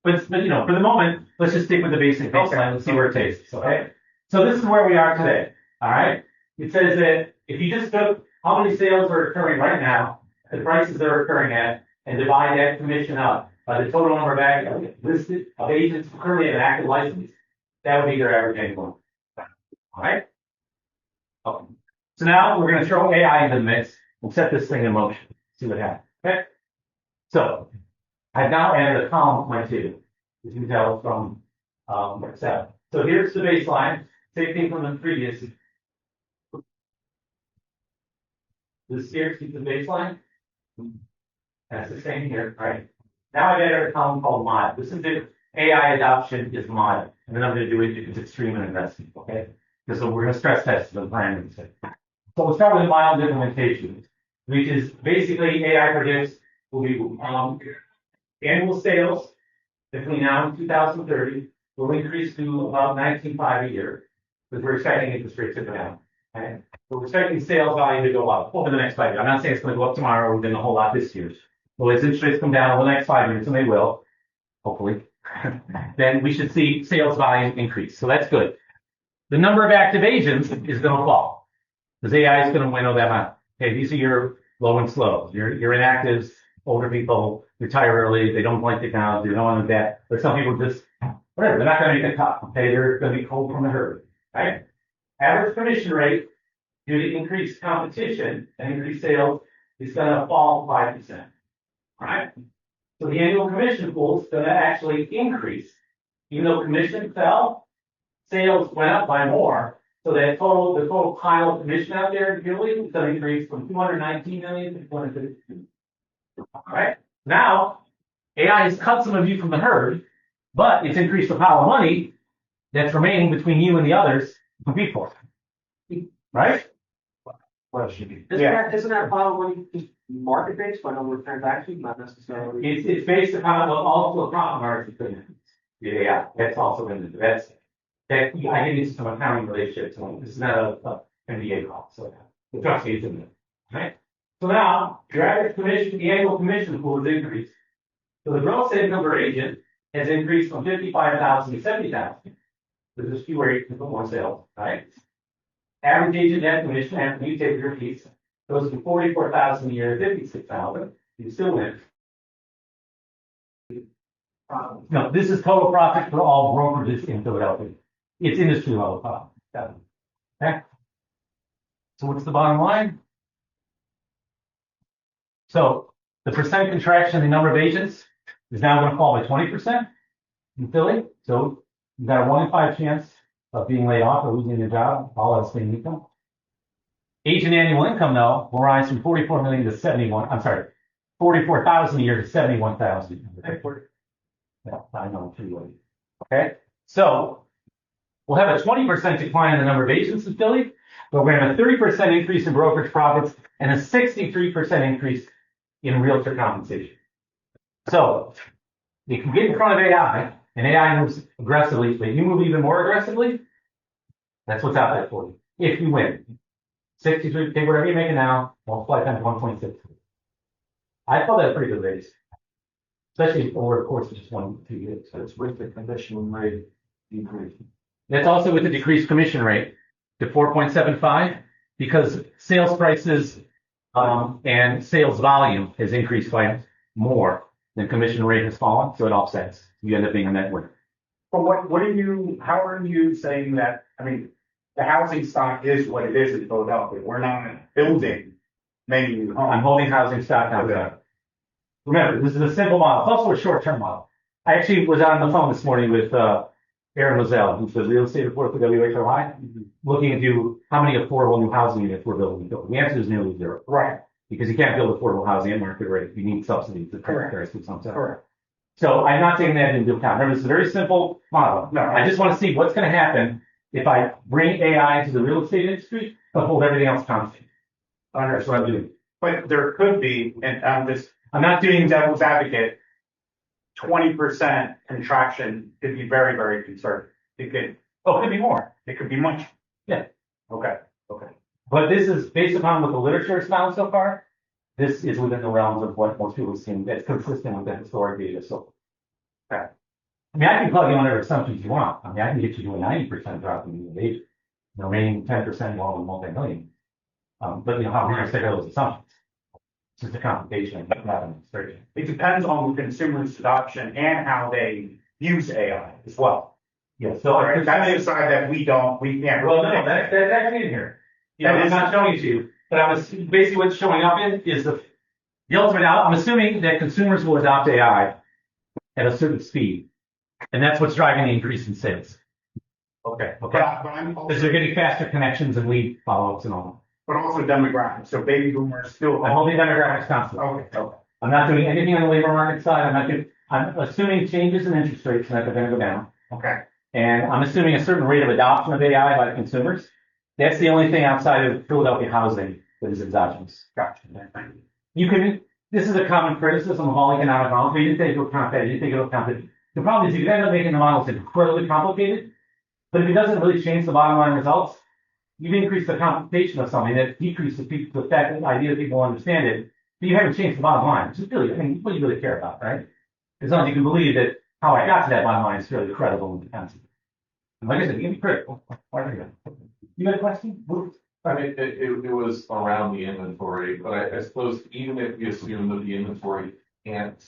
[SPEAKER 2] But you know, for the moment, let's just stick with the basic baseline. Let's see where it takes us, okay? So this is where we are today, all right? It says that if you just took how many sales are occurring right now, the prices they're occurring at, and divide that commission up by the total number of listed of agents who currently have an active license, that would be their average annual income. All right? Okay. So now we're going to throw AI into the mix and set this thing in motion. See what happens. Okay? So I've now added a column to my table, as you can tell from Excel. So here's the baseline, same thing from the previous. This here is the baseline. That's the same here, right? Now I've added a column called mild. This is the AI adoption is mild. And then I'm going to do it if it's extreme and aggressive, okay? Because we're going to stress test the parameters. So we'll start with mild implementation, which is basically AI predicts will be annual sales between now and 2030 will increase to about 19.5 a year, because we're expecting interest rates to go down. Okay? So we're expecting sales value to go up over the next 5 years. I'm not saying it's going to go up tomorrow or within a whole lot this year. Well, as interest rates come down over the next 5 years, and they will, hopefully, then we should see sales volume increase. So that's good. The number of active agents is going to fall, because AI is going to winnow them out. Okay, these are your low and slow. Your inactives, older people retire early. They don't like technology. They don't want to bet. But some people just, whatever, they're not going to make a cut. Okay, they're going to be cold from the herd. Right? Average commission rate due to increased competition and increased sales is going to fall 5%. Right? So the annual commission pool is going to actually increase. Even though commission fell, sales went up by more. So that the total pile of commission out there in Philly is going to increase from 219 million to 252. All right. Now, AI has cut some of you from the herd, but it's increased the pile of money that's remaining between you and the others to compete for. Right?
[SPEAKER 5] Isn't that pile of money just market based by number of transactions, not necessarily?
[SPEAKER 2] It's based upon also a profit margin. Yeah, that's also in the that I think it's some accounting relationship to it. This is not a MBA call, so trust me, it's in there. Right? So now, your average commission, the annual commission pool has increased. So the gross income per agent has increased from 55,000 to 70,000. There's fewer agents, more sales, right? Average agent net commission after you take your fees goes from 44,000 a year to 56,000. You still win. No, this is total profit for all brokerages in Philadelphia. It's industry level profit. Got it. Okay. So what's the bottom line? So the percent contraction in the number of agents is now going to fall by 20% in Philly. So you've got a 1 in 5 chance of being laid off or losing your job, all else being equal. Agent annual income, though, will rise from 44 million to 44,000 a year to 71,000. Yeah, I know, too. Okay. So we'll have a 20% decline in the number of agents in Philly, but we're going to have a 30% increase in brokerage profits and a 63% increase in realtor compensation. So if you get in front of AI and AI moves aggressively, but you move even more aggressively, that's what's out there for you. If you win. 63, take whatever you're making now, multiply times 1.6. I call that a pretty good raise. Especially over the course of just 1 to 2 years.
[SPEAKER 5] So it's with the commission rate decrease.
[SPEAKER 2] That's also with the decreased commission rate to 4.75 because sales prices and sales volume has increased by more than commission rate has fallen, so it offsets. You end up being a net winner.
[SPEAKER 3] But how are you saying that, I mean, the housing stock is what it is in Philadelphia. We're not building many new homes.
[SPEAKER 2] I'm holding housing stock now.
[SPEAKER 3] Okay.
[SPEAKER 2] Remember, this is a simple model. It's also a short-term model. I actually was on the phone this morning with Aaron Lozelle, who's the real estate reporter for WHOI, looking into how many affordable new housing units we're building. The answer is nearly zero.
[SPEAKER 3] Right.
[SPEAKER 2] Because you can't build affordable housing at market rate. You need subsidies to
[SPEAKER 3] Correct.
[SPEAKER 2] Correct. So I'm not taking that into account. Remember, it's a very simple model.
[SPEAKER 3] No.
[SPEAKER 2] I just want to see what's going to happen if I bring AI into the real estate industry, but hold everything else constant. That's what I'm doing.
[SPEAKER 3] But there could be, and
[SPEAKER 2] I'm not doing
[SPEAKER 3] devil's advocate, 20% contraction could be very, very conservative. It could be more. It could be much.
[SPEAKER 2] Yeah.
[SPEAKER 3] Okay.
[SPEAKER 2] But this is based upon what the literature has found so far. This is within the realms of what most people have seen. That's consistent with the historic data. So, okay. I mean, I can plug in whatever assumptions you want. I mean, I can get you to a 90% drop in the age, the remaining 10% well in multi-million. But how realistic are those assumptions? It's just a computation.
[SPEAKER 3] It depends on the consumer's adoption and how they use AI as well.
[SPEAKER 2] Yeah. So
[SPEAKER 3] that's the side that we can't.
[SPEAKER 2] Well, no, that's actually in here. Yeah, I'm not showing it to you, but I was basically what's showing up in is the ultimate out. I'm assuming that consumers will adopt AI at a certain speed, and that's what's driving the increase in sales.
[SPEAKER 3] Okay.
[SPEAKER 2] Because they're getting faster connections and lead follow-ups and all.
[SPEAKER 3] But also demographics. So baby boomers still.
[SPEAKER 2] I'm holding demographics constantly.
[SPEAKER 3] Okay.
[SPEAKER 2] I'm not doing anything on the labor market side. I'm assuming changes in interest rates and that they're going to go down.
[SPEAKER 3] Okay.
[SPEAKER 2] And I'm assuming a certain rate of adoption of AI by consumers. That's the only thing outside of Philadelphia housing that is exogenous.
[SPEAKER 3] Gotcha.
[SPEAKER 2] This is a common criticism of all economic models. We didn't take into account that. You didn't take into account that. The problem is you can end up making the models incredibly complicated, but if it doesn't really change the bottom line results, you've increased the computation of something that decreases the fact that the idea that people understand it, but you haven't changed the bottom line, which is really, what do you really care about, right? As long as you can believe that how I got to that bottom line is fairly credible and defensive. And like I said, you can be critical. You got a question?
[SPEAKER 6] I mean, it was around the inventory, but I suppose even if we assume that the inventory can't,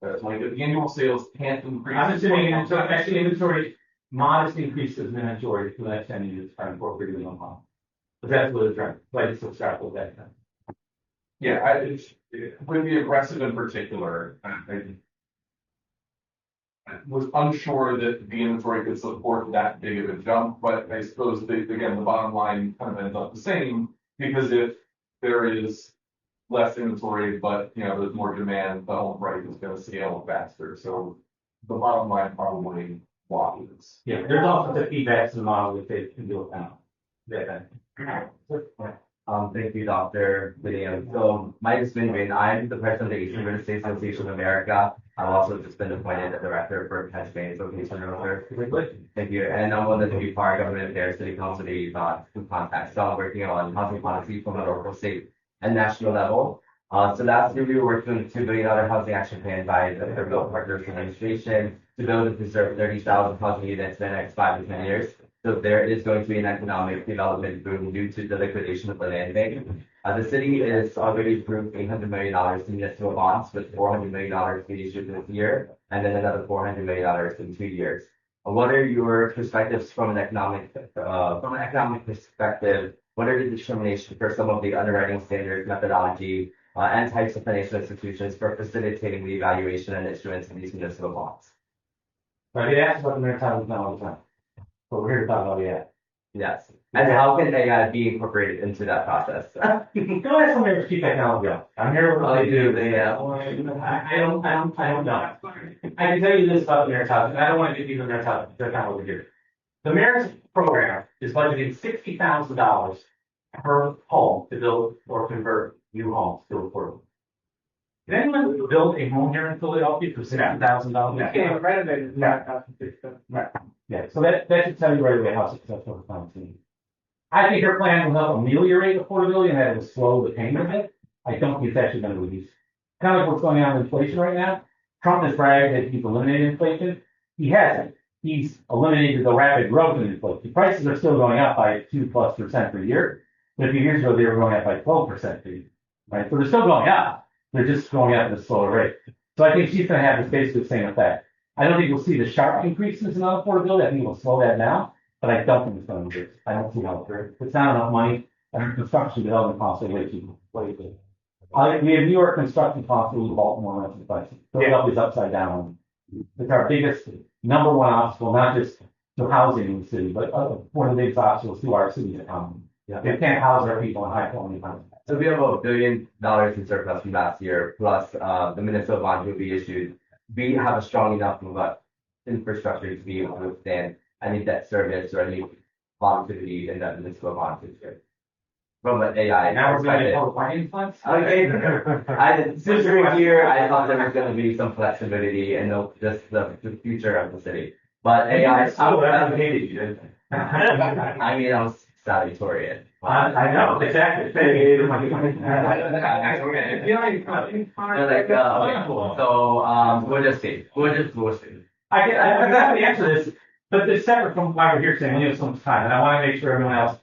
[SPEAKER 6] like if the annual sales can't increase.
[SPEAKER 2] I'm assuming actually inventory, modest increases in inventory for the next 10 years are incorporated in the model. But that's what it's trying. Like it's extrapolate that.
[SPEAKER 6] Yeah, with the aggressive in particular, I was unsure that the inventory could support that big of a jump, but I suppose again, the bottom line kind of ends up the same because if there is less inventory, but there's more demand, the home price is going to scale faster. So the bottom line probably washes.
[SPEAKER 2] Yeah, there's also the feedback to the model that they can do it now.
[SPEAKER 4] Thank you, Dr. William. So my name is Lindy. I'm the president of the Asian Real Estate Association of America. I've also just been appointed the director for Pennsylvania Association of Realtors. Thank you. And I'm one of the new part government affairs city council liaison to contact. So I'm working on housing policy from the local state. and national level. So last year we were working on a $2 billion housing action plan by the Federal Partners Administration to build and preserve 30,000 housing units in the next 5 to 10 years. So there is going to be an economic development boom due to the liquidation of the land bank. The city is already approved $800 million in municipal bonds, with $400 million being issued this year, and then another $400 million in 2 years. What are your perspectives from an economic perspective? What are the determination for some of the underwriting standards, methodology, and types of financial institutions for facilitating the evaluation and issuance of these municipal bonds?
[SPEAKER 2] I get asked about the maritime all the time. But we're here to talk about AI.
[SPEAKER 4] Yes. And how can AI be incorporated into that process?
[SPEAKER 2] Go ask somebody with chief technology officer. I'm here with what they do. I don't know. I can tell you this about the maritime, and I don't want to get into the maritime. They're kind of over here. The maritime program is budgeting $60,000 per home to build or convert new homes to affordable. Did anyone build a home here in Philadelphia for $60,000?
[SPEAKER 3] Yeah, renovated,
[SPEAKER 2] Yeah, so that should tell you right away how successful the plan's been. I think her plan will help ameliorate affordability and that it will slow the payment of it. I don't think it's actually going to reduce. Kind of like what's going on with inflation right now. Trump has bragged that he's eliminated inflation. He hasn't. He's eliminated the rapid growth in inflation. Prices are still going up by 2+% per year. But a few years ago, they were going up by 12% per year. Right? So they're still going up. They're just going up at a slower rate. So I think she's going to have this basically the same effect. I don't think we'll see the sharp increases in unaffordability. I think we'll slow that down, but I don't think it's going to reduce. I don't see how it's not enough money, and construction development costs are way too big. We have New York construction costs in Baltimore rental prices. Philadelphia's upside down. It's our biggest number one obstacle, not just to housing in the city, but one of the biggest obstacles to our city's economy. Yeah. They can't house our people in high quality housing.
[SPEAKER 4] So we have $1 billion in surplus from last year, plus the municipal bond will be issued. We have a strong enough of infrastructure to be able to withstand any debt service or any volatility in that municipal bond situation. From an AI
[SPEAKER 2] now we're going to
[SPEAKER 4] perspective.
[SPEAKER 2] public finance funds.
[SPEAKER 4] Since we're here, I thought there was going to be some flexibility and just the future of the city. But AI, I mean, I was salutatorian.
[SPEAKER 2] I know exactly.
[SPEAKER 4] We'll just see.
[SPEAKER 2] I got the answer to this, but it's separate from why we're here today. We have some time, and I want to make sure everyone else.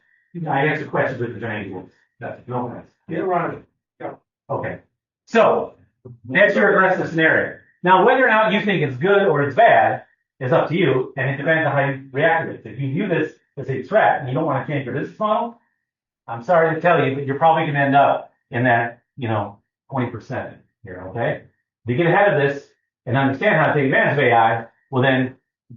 [SPEAKER 2] I answer questions with the giant rules. That's no offense.
[SPEAKER 3] Get around it.
[SPEAKER 2] Okay. So that's your aggressive scenario. Now, whether or not you think it's good or it's bad is up to you, and it depends on how you react to it. If you view this as a threat and you don't want to change your business model, I'm sorry to tell you, but you're probably going to end up in that, 20% here. Okay. If you get ahead of this and understand how to take advantage of AI, well then,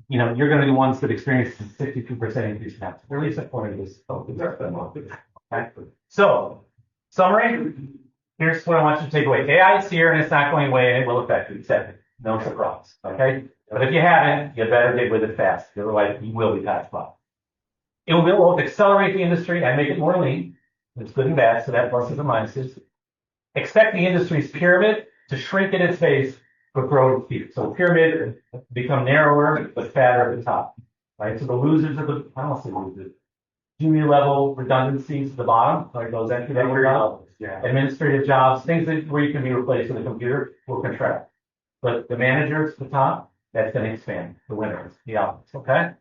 [SPEAKER 2] you're going to be the ones that experience the 62% increase in tax, or at least according to this. Okay. So, summary. Here's what I want you to take away. AI is here and it's not going away and it will affect you. No surprise. Okay. But if you haven't, you better get with it fast. Otherwise, you will be taxed by. It will both accelerate the industry and make it more lean. It's good and bad, so that pluses and minuses. Expect the industry's pyramid to shrink at its base, but grow at feet. So pyramid become narrower, but fatter at the top. Right? So the losers are I don't want to say losers. Junior level redundancies at the bottom, like those entry level jobs, administrative jobs, things where you can be replaced with a computer will contract. But the managers at the top, that's going to expand. The winners, the opposites. Okay?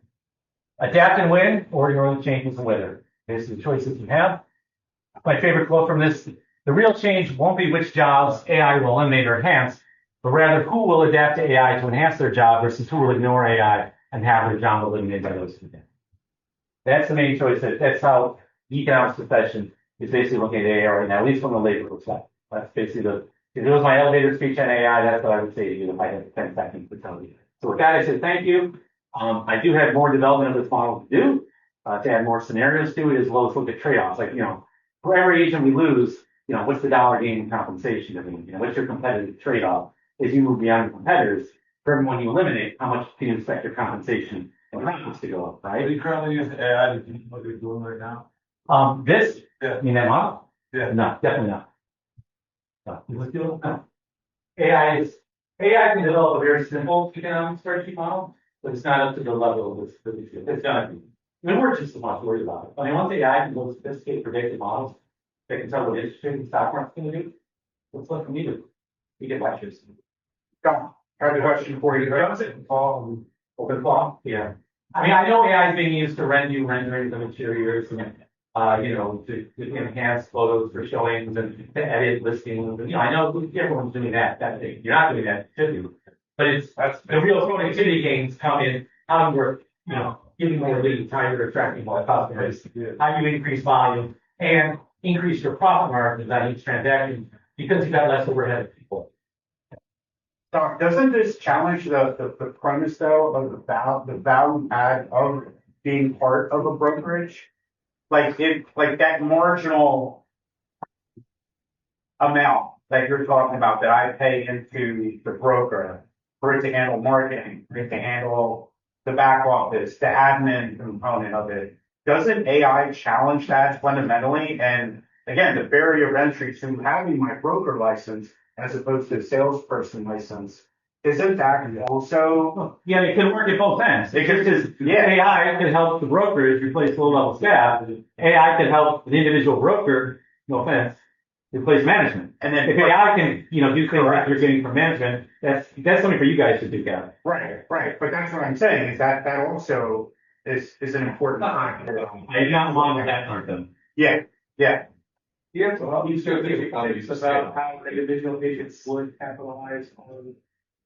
[SPEAKER 2] Adapt and win, or your own changes and wither. These are the choices you have. My favorite quote from this: the real change won't be which jobs AI will eliminate or enhance, but rather who will adapt to AI to enhance their job versus who will ignore AI and have their job eliminated by those who can. That's the main choice. That's how the economics profession is basically looking at AI right now, at least from the labor perspective. That's basically if it was my elevator speech on AI, that's what I would say to you if I had 10 seconds to tell you. So with that, I said thank you. I do have more development of this model to do, to add more scenarios to it, as well as look at trade-offs. Like, for every agent we lose, what's the dollar gain in compensation? I mean, what's your competitive trade-off as you move beyond your competitors? For everyone you eliminate, how much do you expect your compensation and profits to go up, right?
[SPEAKER 6] Are you currently using AI to do what you're doing right now?
[SPEAKER 2] This?
[SPEAKER 6] Yeah.
[SPEAKER 2] You mean that model?
[SPEAKER 6] Yeah.
[SPEAKER 2] No, definitely not. No. AI can develop a very simple economic spreadsheet model, but it's not up to the level of this. It's gonna be. We're just a bunch worried about it. I mean, once AI can build sophisticated predictive models, They can tell what interesting the stock market's gonna do. Let's let them do it. We get lectures.
[SPEAKER 3] Don't. I have a question for you.
[SPEAKER 2] Does it fall open claw? Yeah. I mean, I know AI is being used to render renderings of interiors and, to enhance photos for showings and to edit listings. And, I know everyone's doing that. You're not doing that, should you? But that's the real productivity gains come in how we're, giving more leads, how you're attracting more customers, how you increase volume and increase your profit margins on each transaction because you've got less overhead people.
[SPEAKER 3] So doesn't this challenge the premise though of the value add of being part of a brokerage? Like that marginal amount that you're talking about that I pay into the broker for it to handle marketing, for it to handle the back office, the admin component of it. Doesn't AI challenge that fundamentally? And again, the barrier of entry to having my broker license as opposed to a salesperson license, isn't that also?
[SPEAKER 2] Yeah, it can work at both ends. It just is, AI can help the brokerage replace low-level staff. AI can help the individual broker, no offense, replace management. And then if AI can, do things that you're getting from management, that's something for you guys to do, Gavin.
[SPEAKER 3] Right. But that's what I'm saying, is that also is an important time.
[SPEAKER 2] I'm not along with that part, though.
[SPEAKER 3] Yeah.
[SPEAKER 5] Yeah, so
[SPEAKER 6] You still think economies of
[SPEAKER 5] about
[SPEAKER 6] scale.
[SPEAKER 5] how individual agents would capitalize on.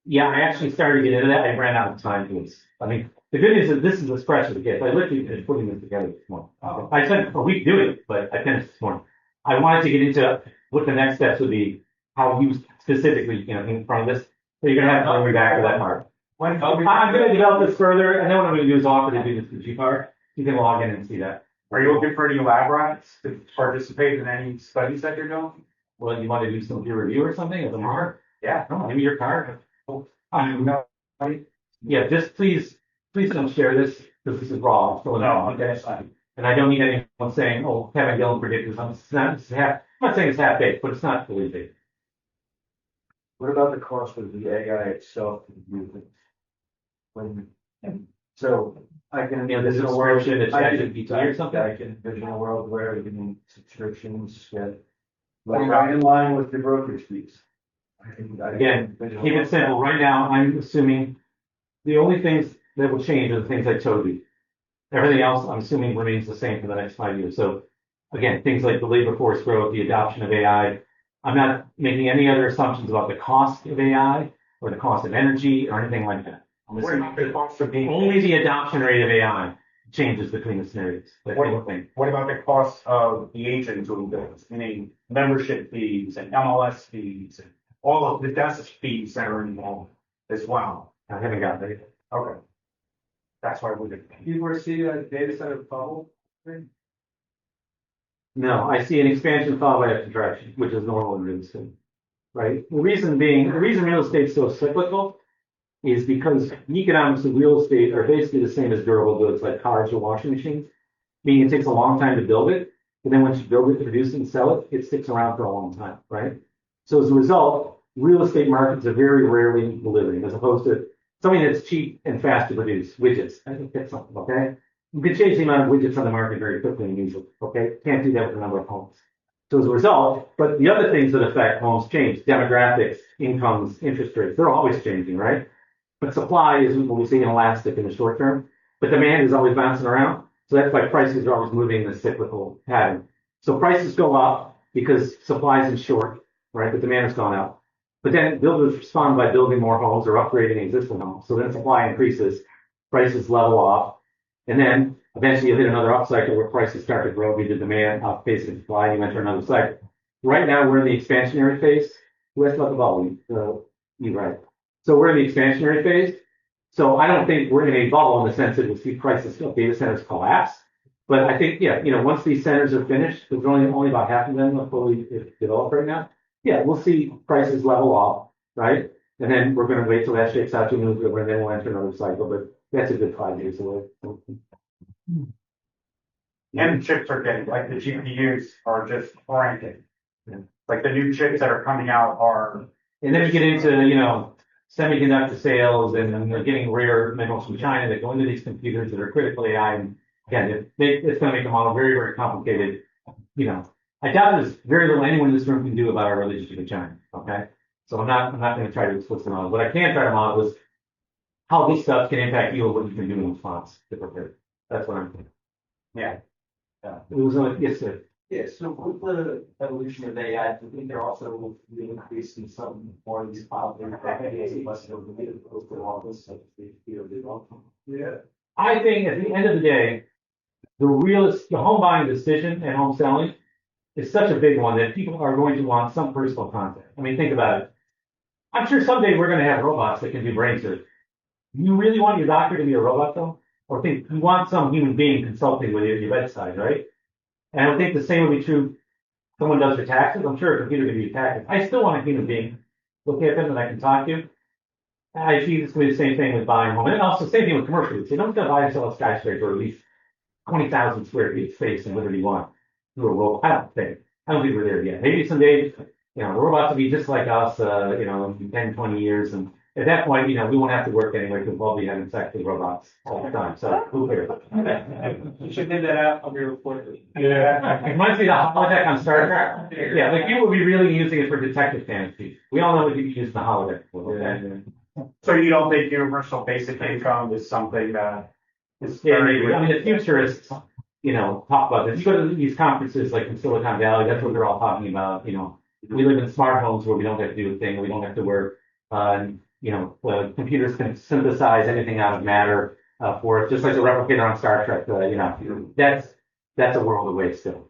[SPEAKER 2] Yeah, I actually started to get into that. I ran out of time to it. I mean, the good news is this is as fresh as it gets. I literally been putting this together this morning. I spent a week doing it, but I finished this morning. I wanted to get into what the next steps would be, how you specifically, in front of this. So you're gonna have to bring me back to that part. I'm gonna develop this further, and then what I'm gonna do is offer to do this G part. You can log in and see that.
[SPEAKER 3] Are you looking for any lab rats to participate in any studies that you're doing?
[SPEAKER 2] Well, you want to do some peer review or something as a mark?
[SPEAKER 3] Yeah.
[SPEAKER 2] No, give me your card. Yeah, just please don't share this because this is raw. It's still in okay. And I don't need anyone saying, "Oh, Kevin Gillen predicted something." I'm not saying it's half baked, but it's not fully baked.
[SPEAKER 7] What about the cost of the AI itself to use it? So I can
[SPEAKER 2] This is a subscription to ChatGPT or something.
[SPEAKER 7] I can envision a world where you can subscriptions get right in line with the brokerage fees.
[SPEAKER 2] Again, keep it simple. Right now, I'm assuming the only things that will change are the things I told you. Everything else, I'm assuming, remains the same for the next 5 years. So again, things like the labor force growth, the adoption of AI. I'm not making any other assumptions about the cost of AI or the cost of energy or anything like that. I'm
[SPEAKER 3] What
[SPEAKER 2] assuming
[SPEAKER 3] about the cost of being?
[SPEAKER 2] only the adoption rate of AI changes between the scenarios. That's
[SPEAKER 3] What-
[SPEAKER 2] anything.
[SPEAKER 3] What about the cost of the agent doing business, meaning membership fees and MLS fees and all of the desk fees that are involved as well?
[SPEAKER 2] I haven't got that yet.
[SPEAKER 3] Okay. That's why we're doing.
[SPEAKER 5] Do you foresee a data center bubble?
[SPEAKER 2] No, I see an expansion followed by a contraction, which is normal in real estate, right? The reason real estate is so cyclical is because the economics of real estate are basically the same as durable goods like cars or washing machines, meaning it takes a long time to build it, but then once you build it, produce it, and sell it, it sticks around for a long time, right? So as a result, real estate markets are very rarely in equilibrium as opposed to something that's cheap and fast to produce, widgets. I think that's something, okay? You can change the amount of widgets on the market very quickly and easily, okay? Can't do that with the number of homes. So as a result, but the other things that affect homes change, demographics, incomes, interest rates, they're always changing, right? But supply is what we see inelastic in the short term, but demand is always bouncing around. So that's why prices are always moving in a cyclical pattern. So prices go up because supply is in short, right? But demand has gone up. But then builders respond by building more homes or upgrading existing homes. So then supply increases, prices level off. And then eventually you'll hit another upcycle where prices start to grow due to demand outpacing supply, and you enter another cycle. Right now we're in the expansionary phase. Who asked about the bubble? You're right. So we're in the expansionary phase. So I don't think we're in a bubble in the sense that we'll see prices of data centers collapse. But I think, once these centers are finished, there's only about half of them are fully developed right now. Yeah, we'll see prices level off, right? And then we're going to wait till that shakes out to move over, and then we'll enter another cycle. But that's a good 5 years away.
[SPEAKER 3] And chips are getting, like the GPUs are just cranking. Like the new chips that are coming out are.
[SPEAKER 2] And then we get into, semiconductor sales and they're getting rare minerals from China that go into these computers that are critical AI. And again, it's going to make the model very, very complicated, I doubt there's very little anyone in this room can do about our relationship with China. Okay, so I'm not going to try to explicit on it. What I can try to model is how this stuff can impact you and what you can do in response to prepare. That's what I'm thinking.
[SPEAKER 3] Yeah.
[SPEAKER 2] It was yes, sir.
[SPEAKER 7] Yeah, so with the evolution of AI, I think they're also the increase in some more of these cloud capabilities, less of the data goes to all this stuff. Yeah.
[SPEAKER 2] I think at the end of the day, the home buying decision and home selling is such a big one that people are going to want some personal contact. I mean, think about it. I'm sure someday we're going to have robots that can do brain surgery. You really want your doctor to be a robot though? Or think you want some human being consulting with you at your bedside, right? And I think the same would be true. Someone does your taxes. I'm sure a computer can do your taxes. I still want a human being look at them that I can talk to. I see this will be the same thing with buying home. And also same thing with commercial. So don't buy and sell a skyscraper or at least 20,000 square feet of space in Liberty One through a robot. I don't think we're there yet. Maybe someday, robots will be just like us, in 10, 20 years. And at that point, we won't have to work anyway because we'll be having sex with robots all the time. So who cares?
[SPEAKER 5] You should name that out on your report.
[SPEAKER 2] Yeah. It reminds me of the holodeck on Star Trek. Yeah, like people will be really using it for detective fantasy. We all know what you can use the holodeck for. Okay?
[SPEAKER 3] So you don't think universal basic income is something that is
[SPEAKER 2] Yeah, maybe. I mean, the futurists, talk about this. You go to these conferences like in Silicon Valley, that's what they're all talking about. We live in smart homes where we don't have to do a thing. We don't have to work. Computers can synthesize anything out of matter for it, just like the replicator on Star Trek. That's a world away still.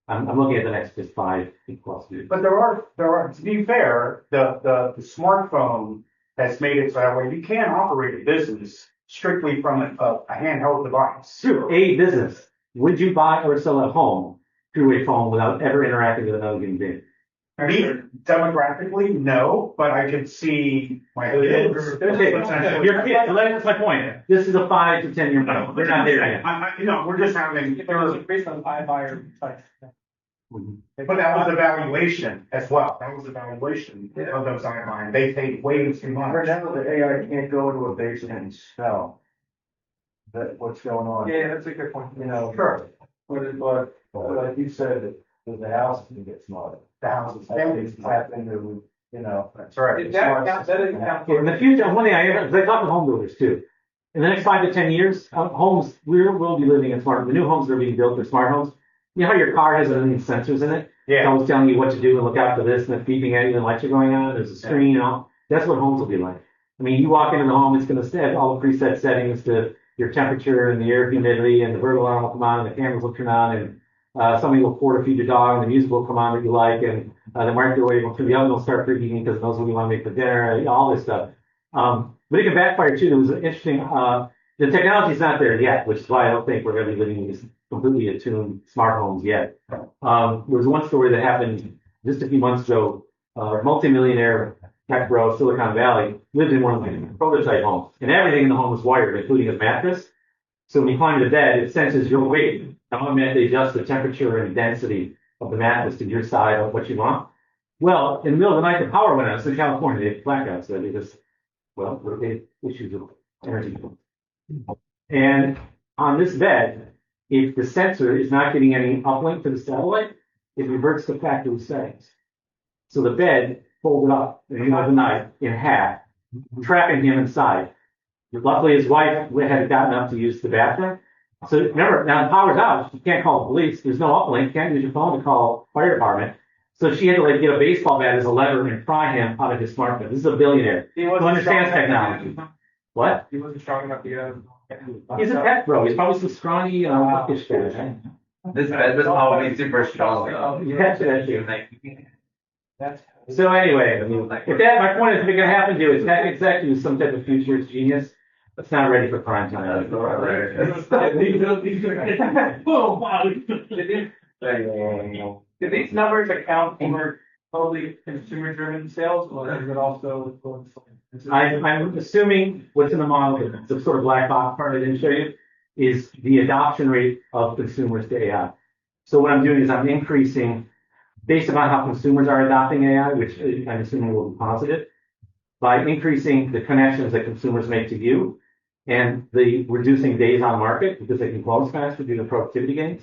[SPEAKER 2] I'm looking at the next just 5 plus years.
[SPEAKER 3] But there are, to be fair, the smartphone has made it so that way you can operate a business strictly from a handheld device.
[SPEAKER 2] True, a business. Would you buy or sell a home through a phone without ever interacting with another human being?
[SPEAKER 3] Me, demographically, no, but I could see my kids.
[SPEAKER 2] Your kids, that's my point. This is a 5 to 10 year model. We're not there yet.
[SPEAKER 3] We're just having.
[SPEAKER 5] Based on iBuyer type.
[SPEAKER 3] But that was a valuation as well. That was a valuation of those iBuying. They paid way too much.
[SPEAKER 7] For now, the AI can't go into a basement and smell what's going on.
[SPEAKER 5] Yeah, that's a good point.
[SPEAKER 7] Sure. But like you said, the house can get smarter.
[SPEAKER 3] The houses.
[SPEAKER 7] They tap into,
[SPEAKER 3] That's right.
[SPEAKER 5] In the
[SPEAKER 2] future, one thing because I talk to home builders too. In the next 5 to 10 years, homes, we'll be living in smart, the new homes that are being built are smart homes. You know how your car has a million sensors in it?
[SPEAKER 3] Yeah.
[SPEAKER 2] It's always telling you what to do and look out for this and it's beeping at you and lights are going on. There's a screen and all. That's what homes will be like. I mean, you walk into the home, it's going to set all the preset settings to your temperature and the air humidity and the burglar alarm will come on and the cameras will turn on and somebody will pour to feed your dog and the music will come on that you like and the microwave will turn the oven will start preheating because it knows what you want to make for dinner, all this stuff. But it can backfire too. There was an interesting, the technology's not there yet, which is why I don't think we're going to be living in these completely attuned smart homes yet. There was one story that happened just a few months ago. Multimillionaire tech bro, Silicon Valley, lived in one of the prototype homes, and everything in the home was wired, including his mattress. So when you climb into bed, it senses your weight. And automatically adjusts the temperature and density of the mattress to your side of what you want. Well, in the middle of the night, the power went out. So in California, they had blackouts there because, they issues of energy. And on this bed, if the sensor is not getting any uplink to the satellite, it reverts to factory settings. So the bed folded up in the middle of the night in half, trapping him inside. Luckily, his wife had gotten up to use the bathroom. So remember, now the power's out. You can't call the police. There's no uplink. You can't use your phone to call fire department. So she had to get a baseball bat as a lever and pry him out of his smartphone. This is a billionaire who understands technology. What?
[SPEAKER 5] He wasn't strong enough to get.
[SPEAKER 2] He's a tech bro. He's probably some scrawny, bookish guy.
[SPEAKER 4] This bed was probably super strong.
[SPEAKER 2] So anyway, if my point is, if it can happen to tech executive is some type of futurist genius, it's not ready for prime time.
[SPEAKER 5] Do these numbers account for totally consumer-driven sales, or is it also influence?
[SPEAKER 2] I'm assuming what's in the model, the sort of black box part I didn't show you, is the adoption rate of consumers to AI. So what I'm doing is I'm increasing, based upon how consumers are adopting AI, which I'm assuming will be positive, by increasing the connections that consumers make to you and the reducing days on market because they can close faster due to productivity gains.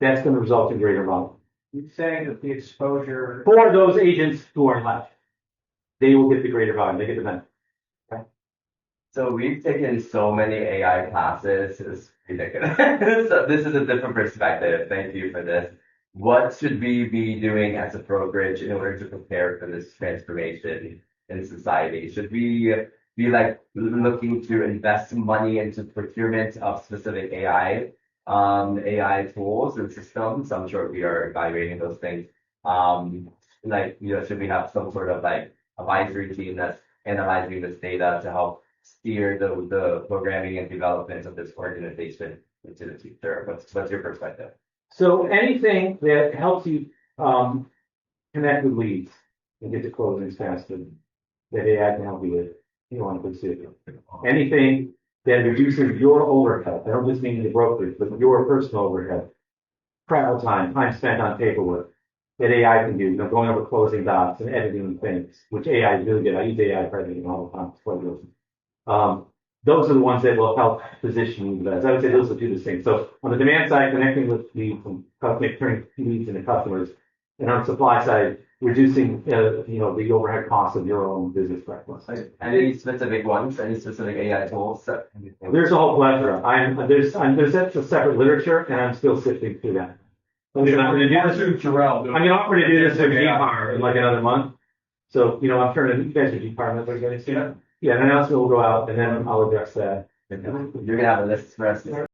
[SPEAKER 2] That's going to result in greater volume.
[SPEAKER 7] You're saying that the exposure.
[SPEAKER 2] For those agents who are left, they will get the greater volume, they get the benefit.
[SPEAKER 4] So we've taken so many AI classes, it's ridiculous. So this is a different perspective. Thank you for this. What should we be doing as a brokerage in order to prepare for this transformation in society? Should we be like looking to invest money into procurement of specific AI tools and systems? I'm sure we are evaluating those things. Should we have some sort of like advisory team that's analyzing this data to help steer the programming and development of this organization into the future? What's your perspective?
[SPEAKER 2] So anything that helps you connect with leads and get to closings faster, that AI can help you with, you want to consider. Anything that reduces your overhead, I don't just mean the brokerage, but your personal overhead, travel time, time spent on paperwork, that AI can do, going over closing docs and editing things, which AI is really good. I use AI for everything all the time. It's quite good. Those are the ones that will help position you best. I would say those are two distinct. So on the demand side, connecting with leads and turning leads into customers, and on the supply side, reducing the overhead costs of your own business practice.
[SPEAKER 4] Any specific ones? Any specific AI tools?
[SPEAKER 2] There's a whole plethora. There's a separate literature, and I'm still sifting through that. I'm going to do this. I'm offer to do this with GPAR in like another month. So I'm turning. You guys are GPAR members, right? Yeah, and then else we'll go out, and then I'll address that.
[SPEAKER 4] You're gonna have a list for us.